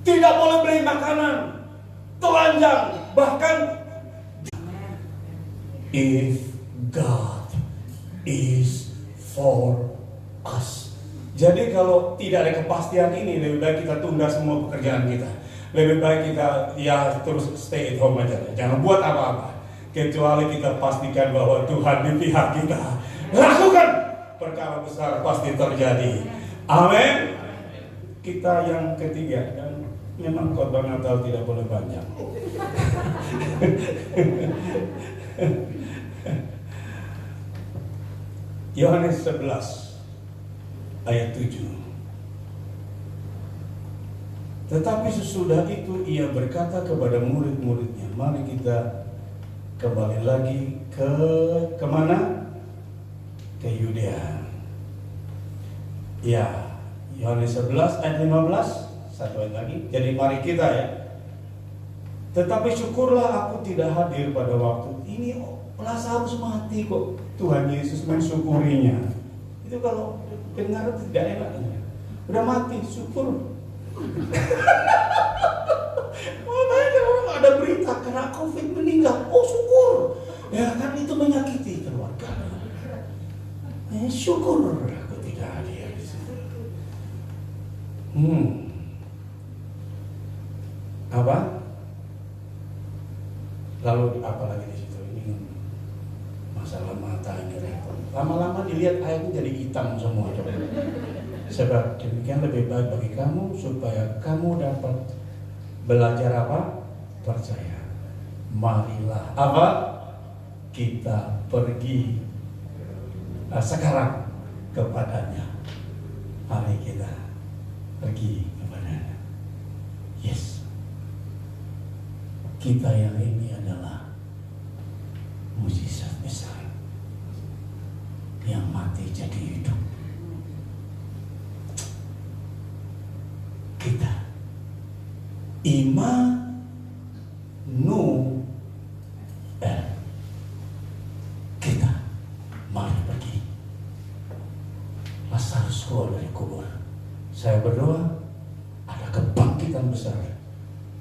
tidak boleh beli makanan, telanjang, bahkan if God is for us. Jadi kalau tidak ada kepastian ini, lebih baik kita tunda semua pekerjaan kita. Lebih baik kita terus stay at home aja, jangan buat apa-apa, kecuali kita pastikan bahwa Tuhan di pihak kita. Lakukan, perkara besar pasti terjadi. Amin. Kita yang ketiga, dan memang khotbah Natal tidak boleh banyak. Yohanes 11 ayat 7. Tetapi sesudah itu ia berkata kepada murid-muridnya, mari kita kembali lagi kemana? Ke Yudea. Ya, Yohanes 11 ayat 15, satu ayat lagi. Jadi mari kita ya. Tetapi syukurlah aku tidak hadir pada waktu ini. Lazarus mati kok. Tuhan Yesus mensyukurinya. Itu kalau dengar tidak enak. Udah mati, syukur. Makanya orang ada berita karena COVID meninggal. Oh syukur. Ya kan itu menyakiti keluarga. Syukur aku tidak hadir di situ. Apa? Lalu apa lagi di situ? Ini masalah mata ini repot. Lama-lama dilihat airnya jadi hitam semua. Sebab demikian lebih baik bagi kamu supaya kamu dapat belajar apa? Percaya. Marilah apa? Kita pergi sekarang kepadanya. Mari kita pergi kepadanya. Yes. Kita yang ini adalah mujizat besar yang mati jadi hidup. Kita Immanuel. Kita mari pergi. Lazarus keluar dari kubur. Saya berdoa ada kebangkitan besar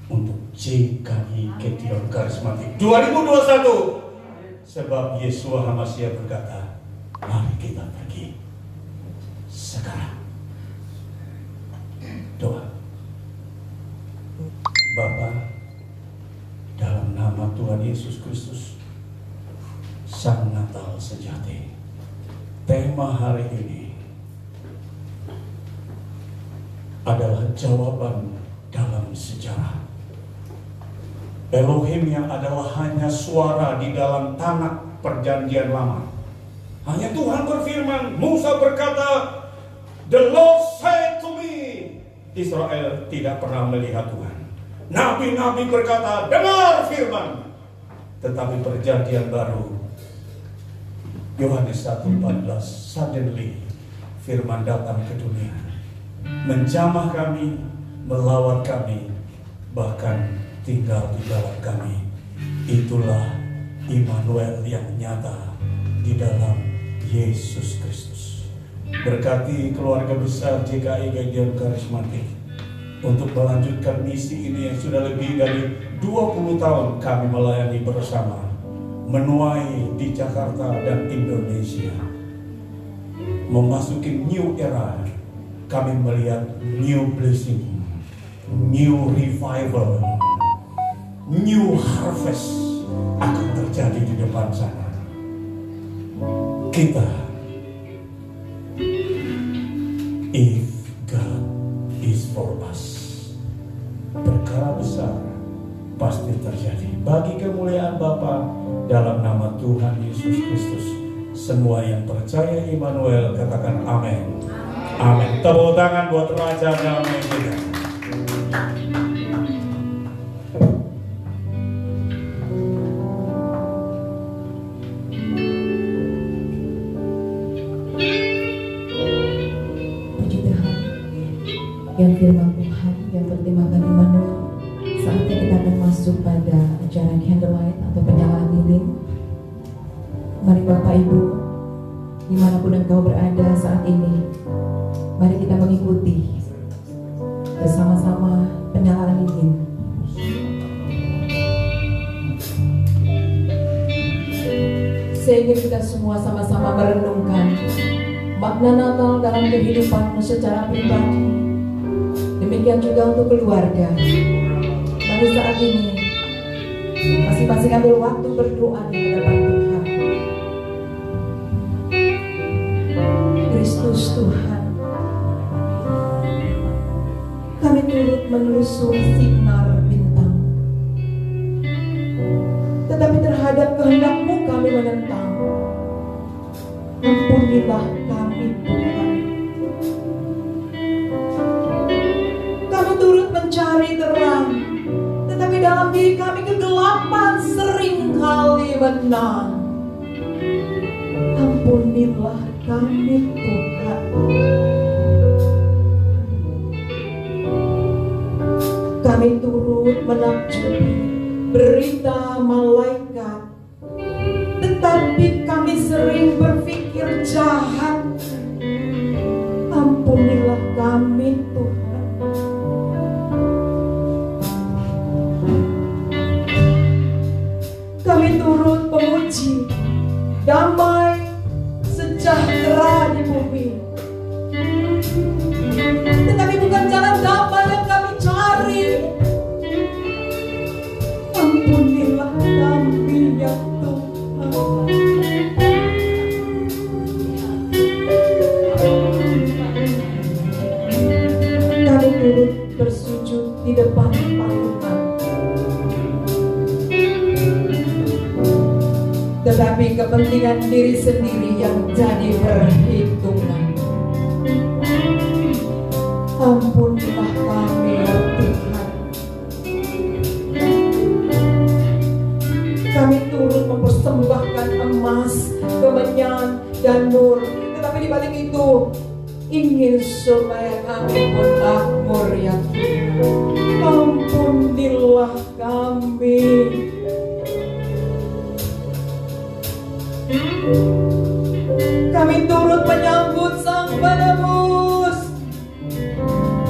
untuk JKI Ketiron Karismatik 2021. Sebab Yeshua HaMashiach berkata, mari kita pergi sekarang. Doa. Bapa, dalam nama Tuhan Yesus Kristus, Sang Natal sejati, tema hari ini adalah jawaban dalam sejarah. Elohim yang adalah hanya suara di dalam tanah perjanjian lama. Hanya Tuhan berfirman. Musa berkata, "The Lord said to me." Israel tidak pernah melihat Tuhan. Nabi-nabi berkata, "Dengar firman." Tetapi perjanjian baru, Yohanes 1:14, suddenly firman datang ke dunia, menjamah kami, melawat kami, bahkan tinggal di dalam kami. Itulah Immanuel yang nyata di dalam Yesus Kristus. Berkati keluarga besar GKI Gideon Karismatik untuk melanjutkan misi ini yang sudah lebih dari 20 tahun kami melayani bersama, menuai di Jakarta dan Indonesia. Memasuki new era, kami melihat new blessing, new revival, new harvest akan terjadi di depan sana. Kita, if God is for us, perkara besar pasti terjadi. Bagi kemuliaan Bapa, dalam nama Tuhan Yesus Kristus, semua yang percaya Immanuel katakan amin. Amin. Tepuk tangan buat Raja Damai kita. Yang firman Tuhan yang bertemakan Immanuel, saatnya kita akan masuk pada acara candlelight atau penyalaan lilin. Mari Bapak Ibu, dimanapun engkau berada saat ini, mari kita mengikuti bersama-sama penyalaan lilin. Sehingga kita semua sama-sama merenungkan makna Natal dalam kehidupanmu secara pribadi. Demikian juga untuk keluarga. Pada saat ini, masing-masing ambil waktu berdoa di hadapan Tuhan. Kristus Tuhan, kami turut menelusuri sinar bintang, tetapi terhadap kehendak-Mu kami menentang. Ampunilah kami Tuhan. Turut mencari terang, tetapi dalam diri kami kegelapan seringkali menang. Ampunilah kami Tuhan. Kami turut menakjubi berita malaikat, tetapi kami sering berpikir jahat. Ampunilah kami Tuhan. Kami turut memuji damai sejahtera di bumi, tetapi bukan jalan damai yang kami cari. Ampunilah kami ya Tuhan. Kami turut bersujud di depan palutan, tetapi kepentingan diri sendiri yang jadi perhitungan. Ampunilah kami ya Tuhan. Kami turut mempersembahkan emas, kemenyan, dan nur, tetapi di balik itu ingin supaya kami pun makmur ya Tuhan. Ampunilah kami. Kami turut menyambut sang penebus,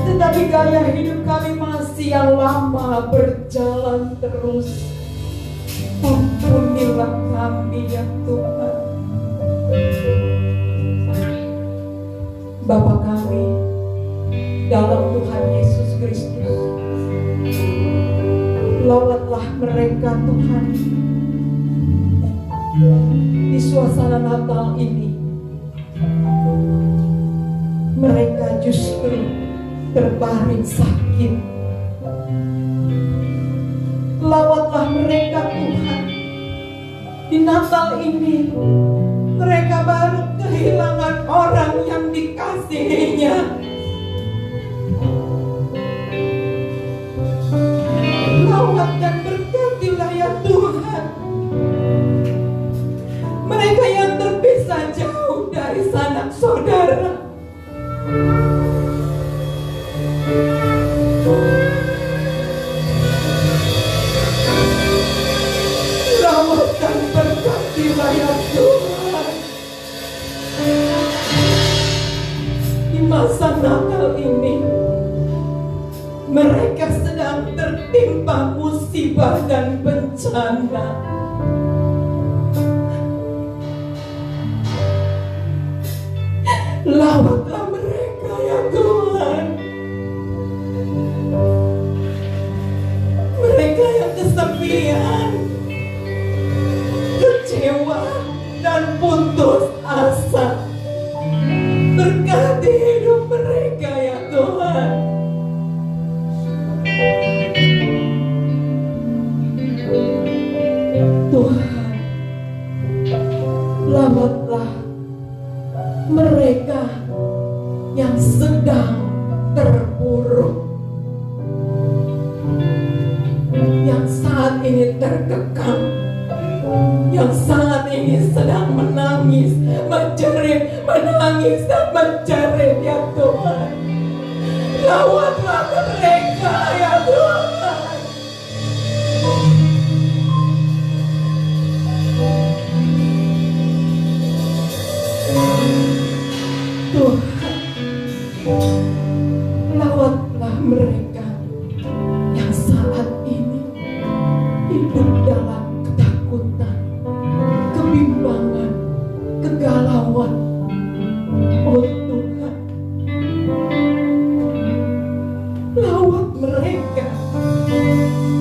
tetapi gaya hidup kami masih yang lama berjalan terus. Ampunilah kami ya Tuhan. Bapa kami dalam Tuhan Yesus Kristus, lawatlah mereka Tuhan di suasana Natal ini. Mereka justru terbaring sakit, Lawatlah mereka Tuhan. Di Natal ini mereka baru kehilangan orang yang dikasihinya. Lawat dan berkatilah ya Tuhan mereka yang terpisah jauh dari sanak saudara. Rawat dan berkatilah ya Tuhan. Di masa Natal ini mereka sedang tertimpa musibah dan bencana. Lawatlah mereka ya Tuhan. Mereka yang kesepian, kecewa, dan putus asa. Berkati hidup mereka ya Tuhan. Tuhan, lawatlah mereka yang sedang terpuruk, yang saat ini terkekang, yang saat ini sedang menangis, menjerit, menangis dan menjerit ya Tuhan. Rawatlah mereka ya Tuhan. Tuhan, lawatlah mereka yang saat ini hidup dalam ketakutan, kebimbangan, kegalauan. Oh Tuhan, lawat mereka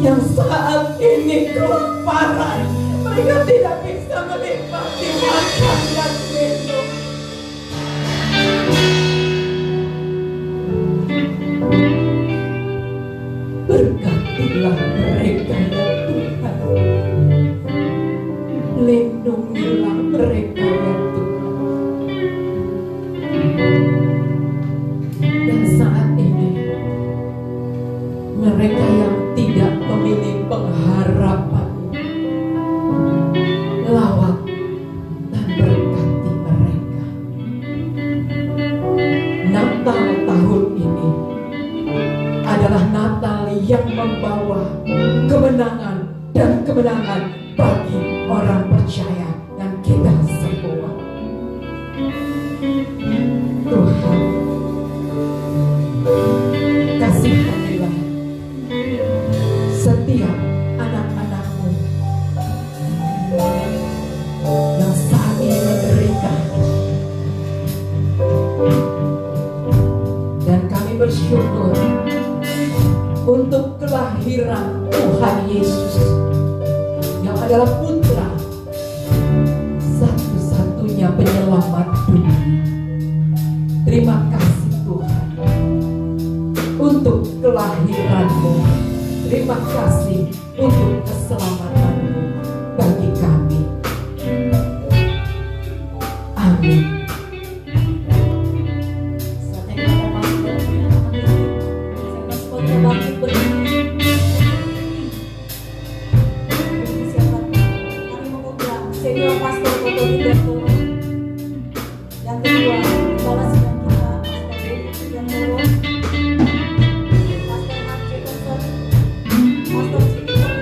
yang saat ini kelaparan, mereka tidak bisa menikmati makan dan minum. Berkatilah mereka ya Tuhan. Lindungilah mereka ya Tuhan. Dan saat ini mereka yang tidak memiliki pengharapan, lawat dan berkati mereka. Natal tahun ini adalah Natal yang membawa kemenangan dan kemenangan bagi orang percaya dan kita semua. Tuhan, kasihanilah setiap anak-anak-Mu yang saat ini menderita, dan kami bersyukur untuk kelahiran Tuhan Yesus yang adalah Putra satu-satunya penyelamat dunia. Terima kasih Tuhan untuk kelahiran-Mu. Terima kasih untuk keselamatan-Mu bagi kami. Amin. Yang kedua, balas yang kita Pastor yang turun, Pastor Mark Jefferson, Pastor Stephen,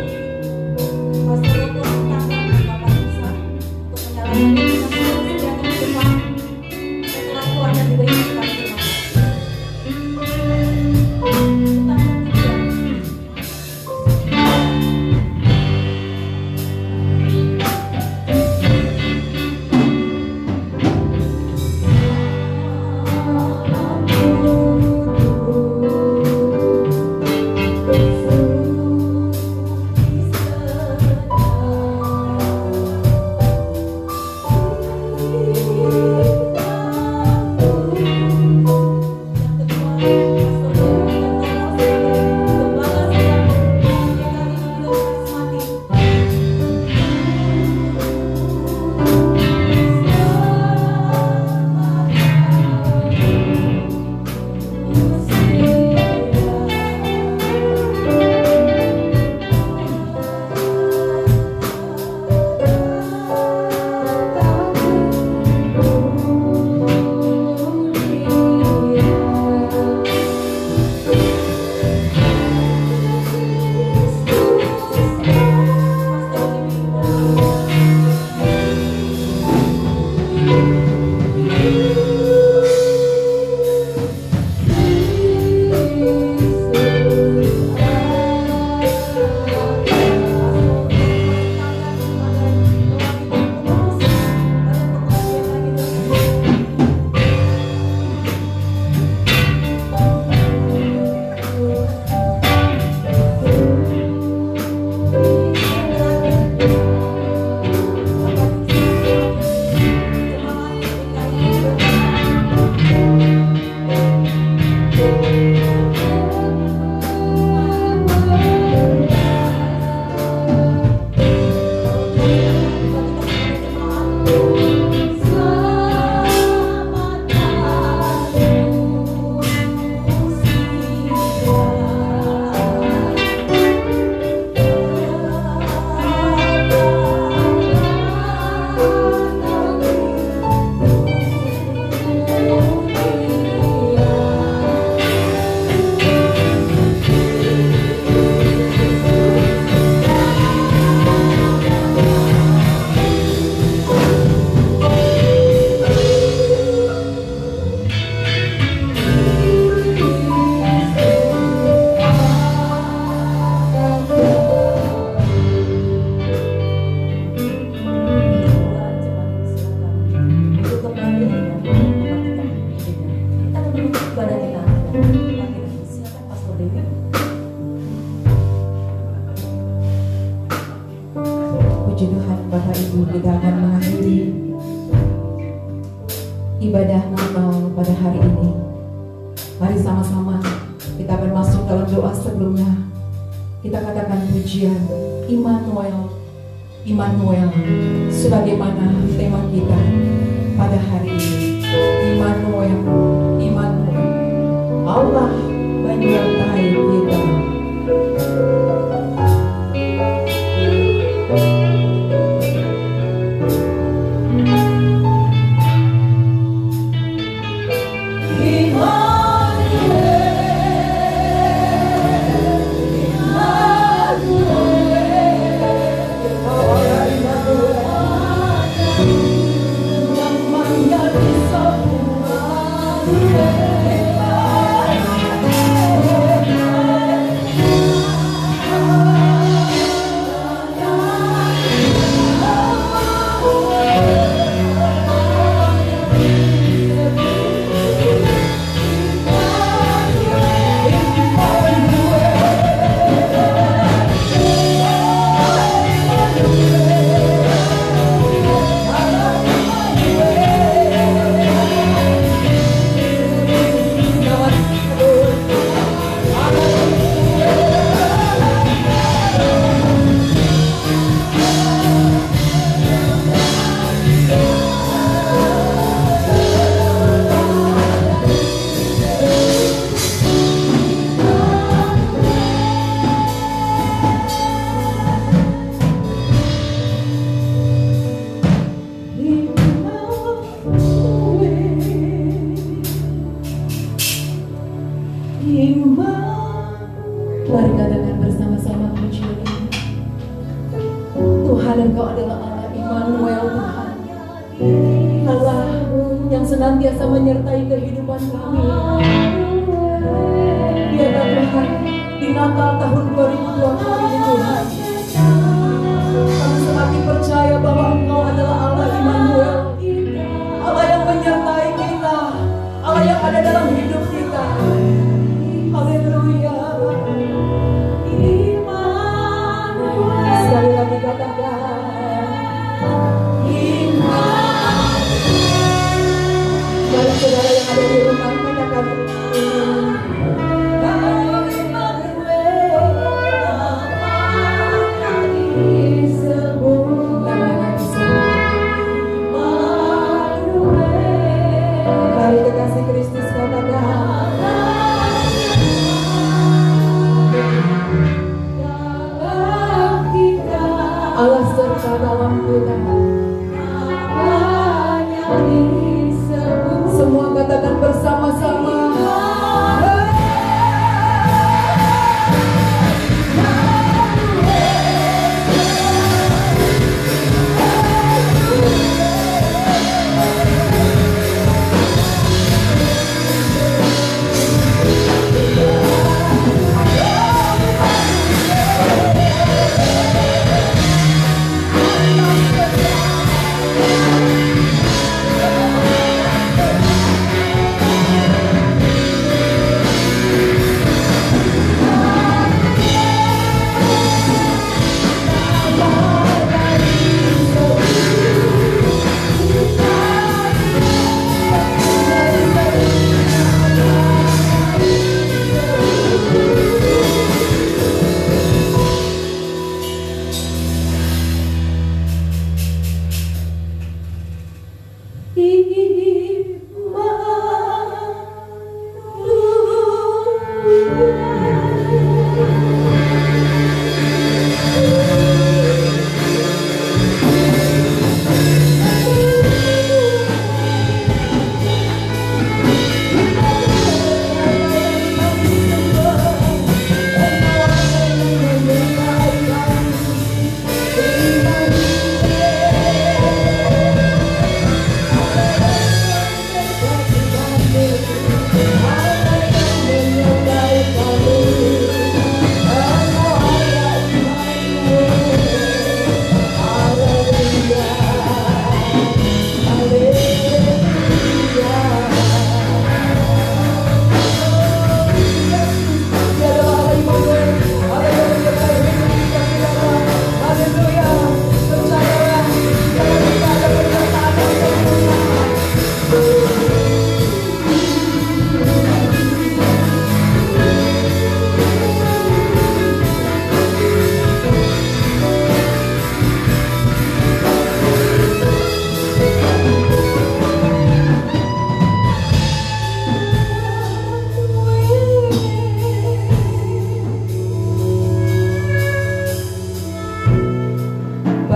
Pastor Roko Tangga, Bapak Musa, untuk menjalankan tugas yang depan, setelah keluarga diberi kita terima. Puji Tuhan, Bapak Ibu, kita akan mengakhiri ibadah Natal pada hari ini. Mari sama-sama kita akan masuk dalam doa sebelumnya. Kita katakan pujian Immanuel, Immanuel, sebagaimana tema kita pada hari ini. Immanuel, Immanuel, Allah menyertai kita. Mari katakan bersama-sama pujian ini. Tuhan, Engkau adalah Allah Immanuel, Tuhan. Allah yang senantiasa menyertai kehidupan kami. Biarlah Tuhan, di Natal tahun 2020 ini Tuhan, kami semakin percaya bahwa Engkau adalah Allah Immanuel, Allah yang menyertai kita, Allah yang ada dalam hidup kita. Haleluya. Sekali lagi katakan Immanuel. Bagi saudara yang ada di rumah, katakan Immanuel.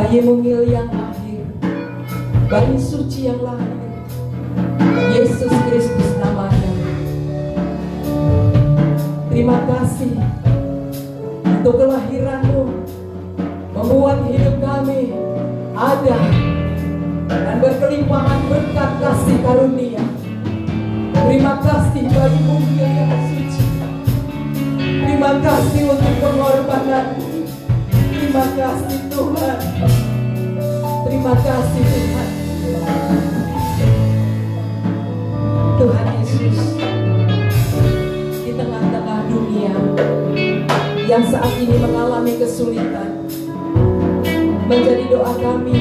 bayi mungil yang lahir, bayi suci yang lahir, Yesus Kristus namanya. Terima kasih untuk kelahiran-Mu, membuat hidup kami ada dan berkelimpahan berkat kasih karunia. Terima kasih bagi mungil yang suci. Terima kasih untuk pengorbanan. Terima kasih Tuhan. Terima kasih Tuhan. Tuhan Yesus, di tengah-tengah dunia yang saat ini mengalami kesulitan, menjadi doa kami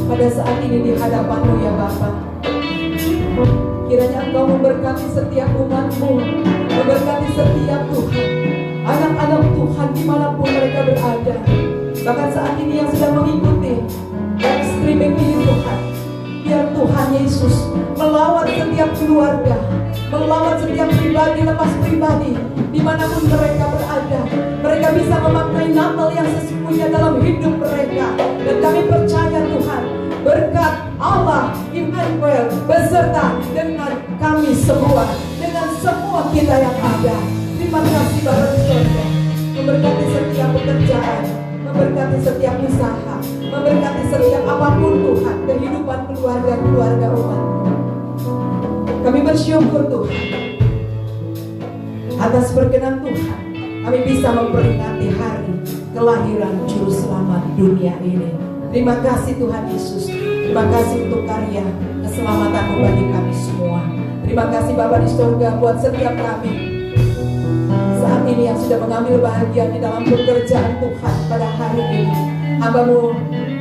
pada saat ini di hadapan-Mu ya Bapa. Kiranya Engkau memberkati setiap umat-Mu, memberkati setiap Tuhan, anak-anak Tuhan dimanapun mereka berada. Bahkan saat ini yang sedang mengikuti live streaming ini Tuhan, biar Tuhan Yesus melawat setiap keluarga, melawat setiap pribadi lepas pribadi, dimanapun mereka berada. Mereka bisa memakai Natal yang sesungguhnya dalam hidup mereka. Dan kami percaya Tuhan, berkat Allah Immanuel beserta dengan kami semua, dengan semua kita yang ada. Terima kasih Bapa di surga, memberkati setiap pekerjaan, memberkati setiap usaha, memberkati setiap apapun Tuhan, kehidupan keluarga-keluarga umat. Kami bersyukur Tuhan atas berkenan Tuhan, kami bisa memperingati hari kelahiran Juru Selamat dunia ini. Terima kasih Tuhan Yesus. Terima kasih untuk karya keselamatan-Mu bagi kami semua. Terima kasih Bapa di surga buat setiap kami saat ini yang sudah mengambil bahagian di dalam pekerjaan Tuhan pada hari ini. Hamba-Mu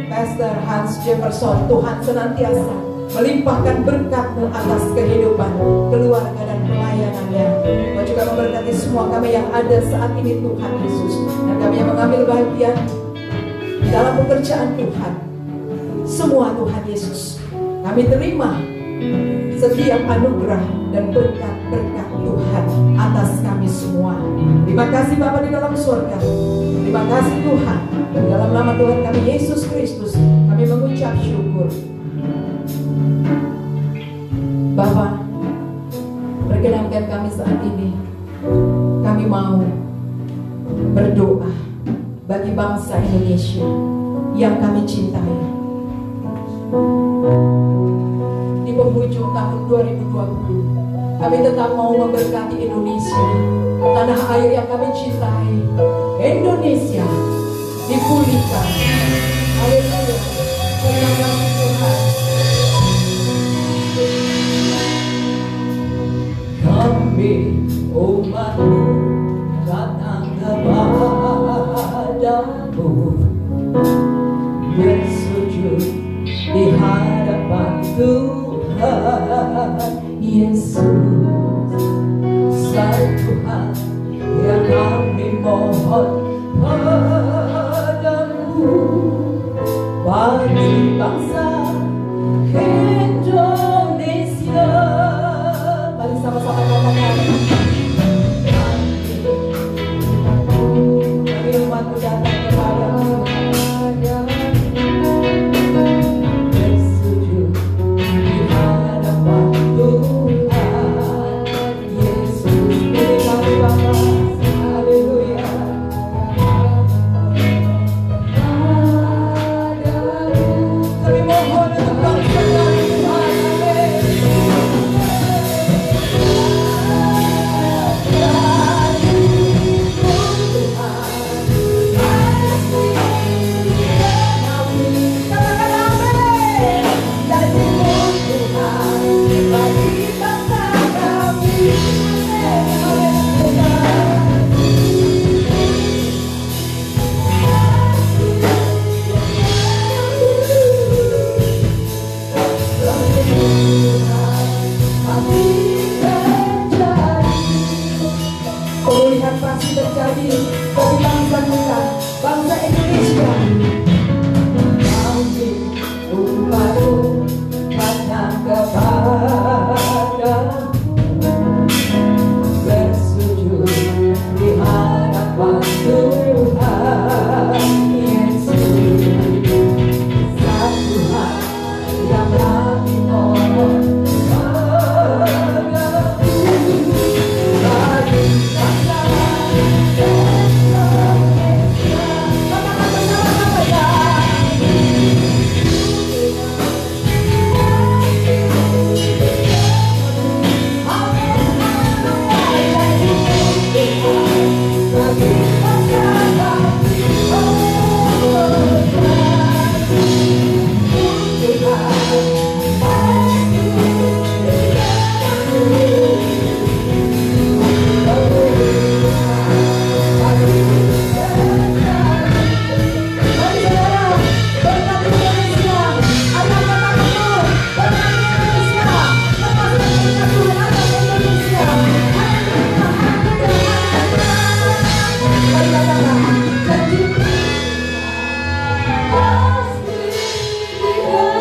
Pastor Hans Jefferson, Tuhan senantiasa melimpahkan berkat-Mu atas kehidupan keluarga dan pelayanannya. Kau juga memberkati semua kami yang ada saat ini Tuhan Yesus, dan kami yang mengambil bahagian di dalam pekerjaan Tuhan. Semua Tuhan Yesus, kami terima setiap anugerah dan berkat-berkat Tuhan atas kami semua. Terima kasih Bapa di dalam surga. Terima kasih Tuhan. Di dalam nama Tuhan kami Yesus Kristus, kami mengucap syukur. Bapa, perkenankan kami saat ini, kami mau berdoa bagi bangsa Indonesia yang kami cintai. Di penghujung tahun 2020, kami tetap mau memberkati Indonesia, tanah air yang kami cintai. Indonesia dipulihkan. Haleluya. Terima kasih Tuhan. Kami umat-Mu datang kepadamu, bersujud di hadapan Tuhan Yesus, Sang Tuhan yang kami mohon padamu bagi bangsa Indonesia. Mari sama-sama katakan, kami umat-Mu datang kepadamu, bersujud di hadapan Tuhan Yesus. Pilih kami Bapa, haleluya. Kami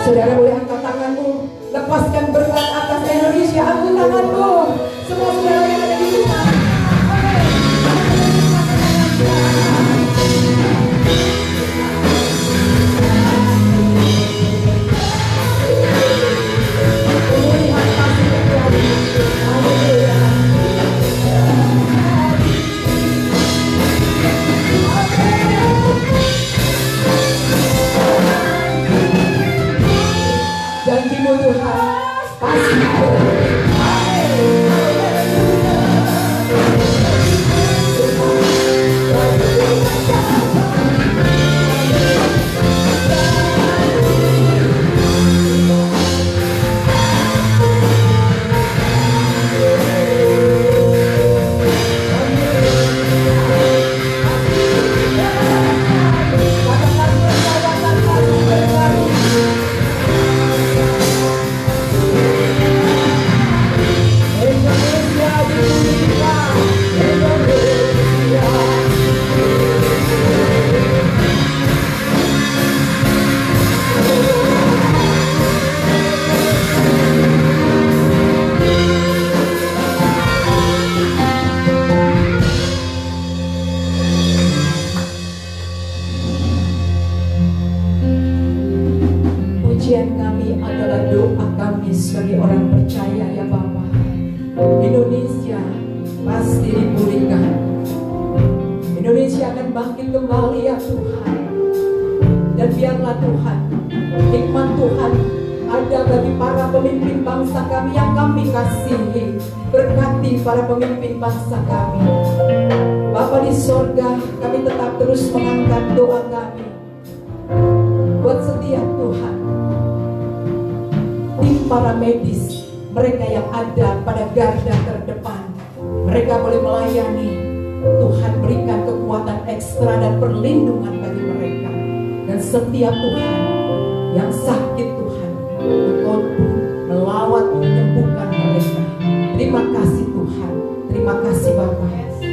Saudara boleh angkat tanganmu, lepaskan berkat atas Indonesia. Angkat tanganmu, semua saudara yang ada di rumah. Janjimu Tuhan pasti pujian kami adalah doa kami sebagai orang percaya ya Bapa. Indonesia pasti dipulihkan. Indonesia akan bangkit kembali ya Tuhan. Dan biarlah Tuhan, hikmat Tuhan ada bagi para pemimpin bangsa kami yang kami kasihi. Berkati para pemimpin bangsa kami. Bapa di sorga, kami tetap terus mengangkat doa kami buat setiap Tuhan, tim para medis, mereka yang ada pada garda terdepan, mereka boleh melayani. Tuhan berikan kekuatan ekstra dan perlindungan bagi mereka. Dan setiap Tuhan yang sakit Tuhan, Engkau melawat menyembuhkan mereka. Terima kasih Tuhan, terima kasih Bapa.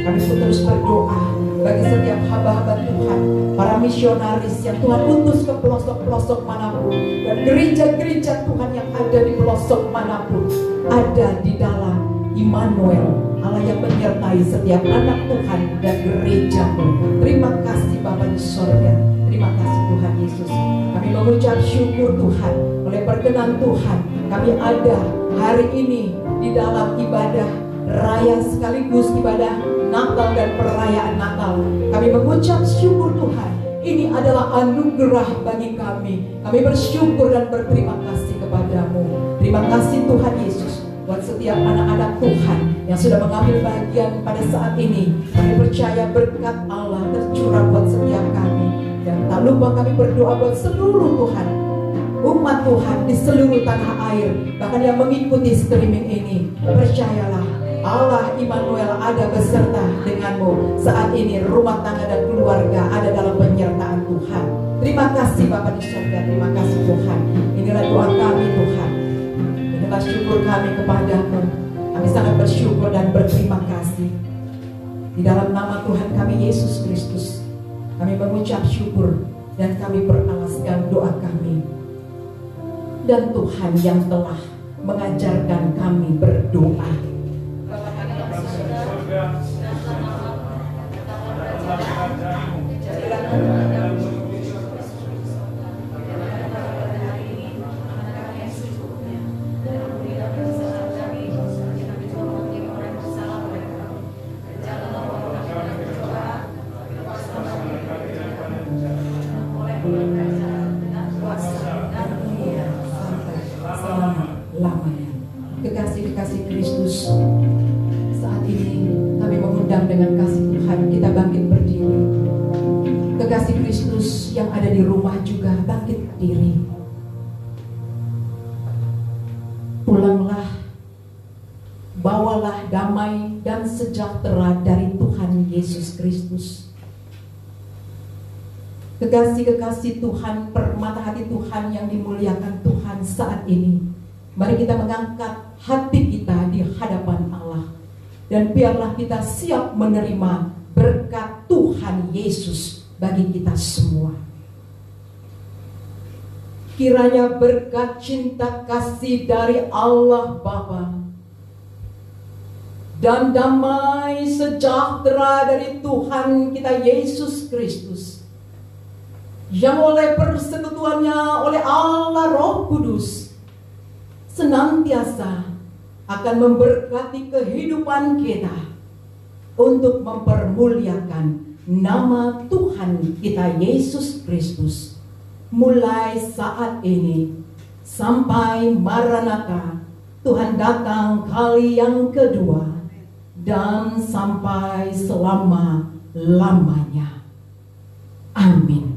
Kami pun terus berdoa bagi setiap hamba-hamba Tuhan, para misionaris yang Tuhan utus ke pelosok-pelosok manapun, dan gereja-gereja Tuhan yang ada di pelosok manapun, ada di dalam Immanuel, Allah yang menyertai setiap anak Tuhan dan gereja-Mu. Terima kasih Bapa di sorga. Terima kasih Tuhan Yesus. Kami mengucap syukur Tuhan, oleh perkenan Tuhan kami ada hari ini di dalam ibadah raya sekaligus ibadah Natal dan perayaan Natal. Kami mengucap syukur Tuhan, ini adalah anugerah bagi kami. Kami bersyukur dan berterima kasih kepadamu. Terima kasih Tuhan Yesus buat setiap anak-anak Tuhan yang sudah mengambil bagian pada saat ini. Kami percaya berkat Allah tercurah buat setiap kami. Dan tak lupa kami berdoa buat seluruh Tuhan, umat Tuhan di seluruh tanah air, bahkan yang mengikuti streaming ini. Percayalah, Allah Immanuel ada beserta denganmu. Saat ini rumah tangga dan keluarga ada dalam penyertaan Tuhan. Terima kasih Bapa di surga, terima kasih Tuhan. Inilah doa kami Tuhan, inilah syukur kami kepadamu. Kami sangat bersyukur dan berterima kasih. Di dalam nama Tuhan kami Yesus Kristus, kami mengucap syukur dan kami beralaskan doa kami. Dan Tuhan yang telah mengajarkan kami berdoa. Lamanya kekasih-kekasih Kristus, saat ini kami mengundang dengan kasih Tuhan kita bangkit berdiri. Kekasih Kristus yang ada di rumah juga bangkit berdiri. Pulanglah, bawalah damai dan sejahtera dari Tuhan Yesus Kristus. Kekasih-kekasih Tuhan, permata hati Tuhan yang dimuliakan Tuhan saat ini, mari kita mengangkat hati kita di hadapan Allah. Dan biarlah kita siap menerima berkat Tuhan Yesus bagi kita semua. Kiranya berkat cinta kasih dari Allah Bapa dan damai sejahtera dari Tuhan kita Yesus Kristus, yang oleh persekutuannya oleh Allah Roh Kudus senantiasa akan memberkati kehidupan kita untuk mempermuliakan nama Tuhan kita Yesus Kristus, mulai saat ini sampai Maranatha, Tuhan datang kali yang kedua, dan sampai selama-lamanya. Amin.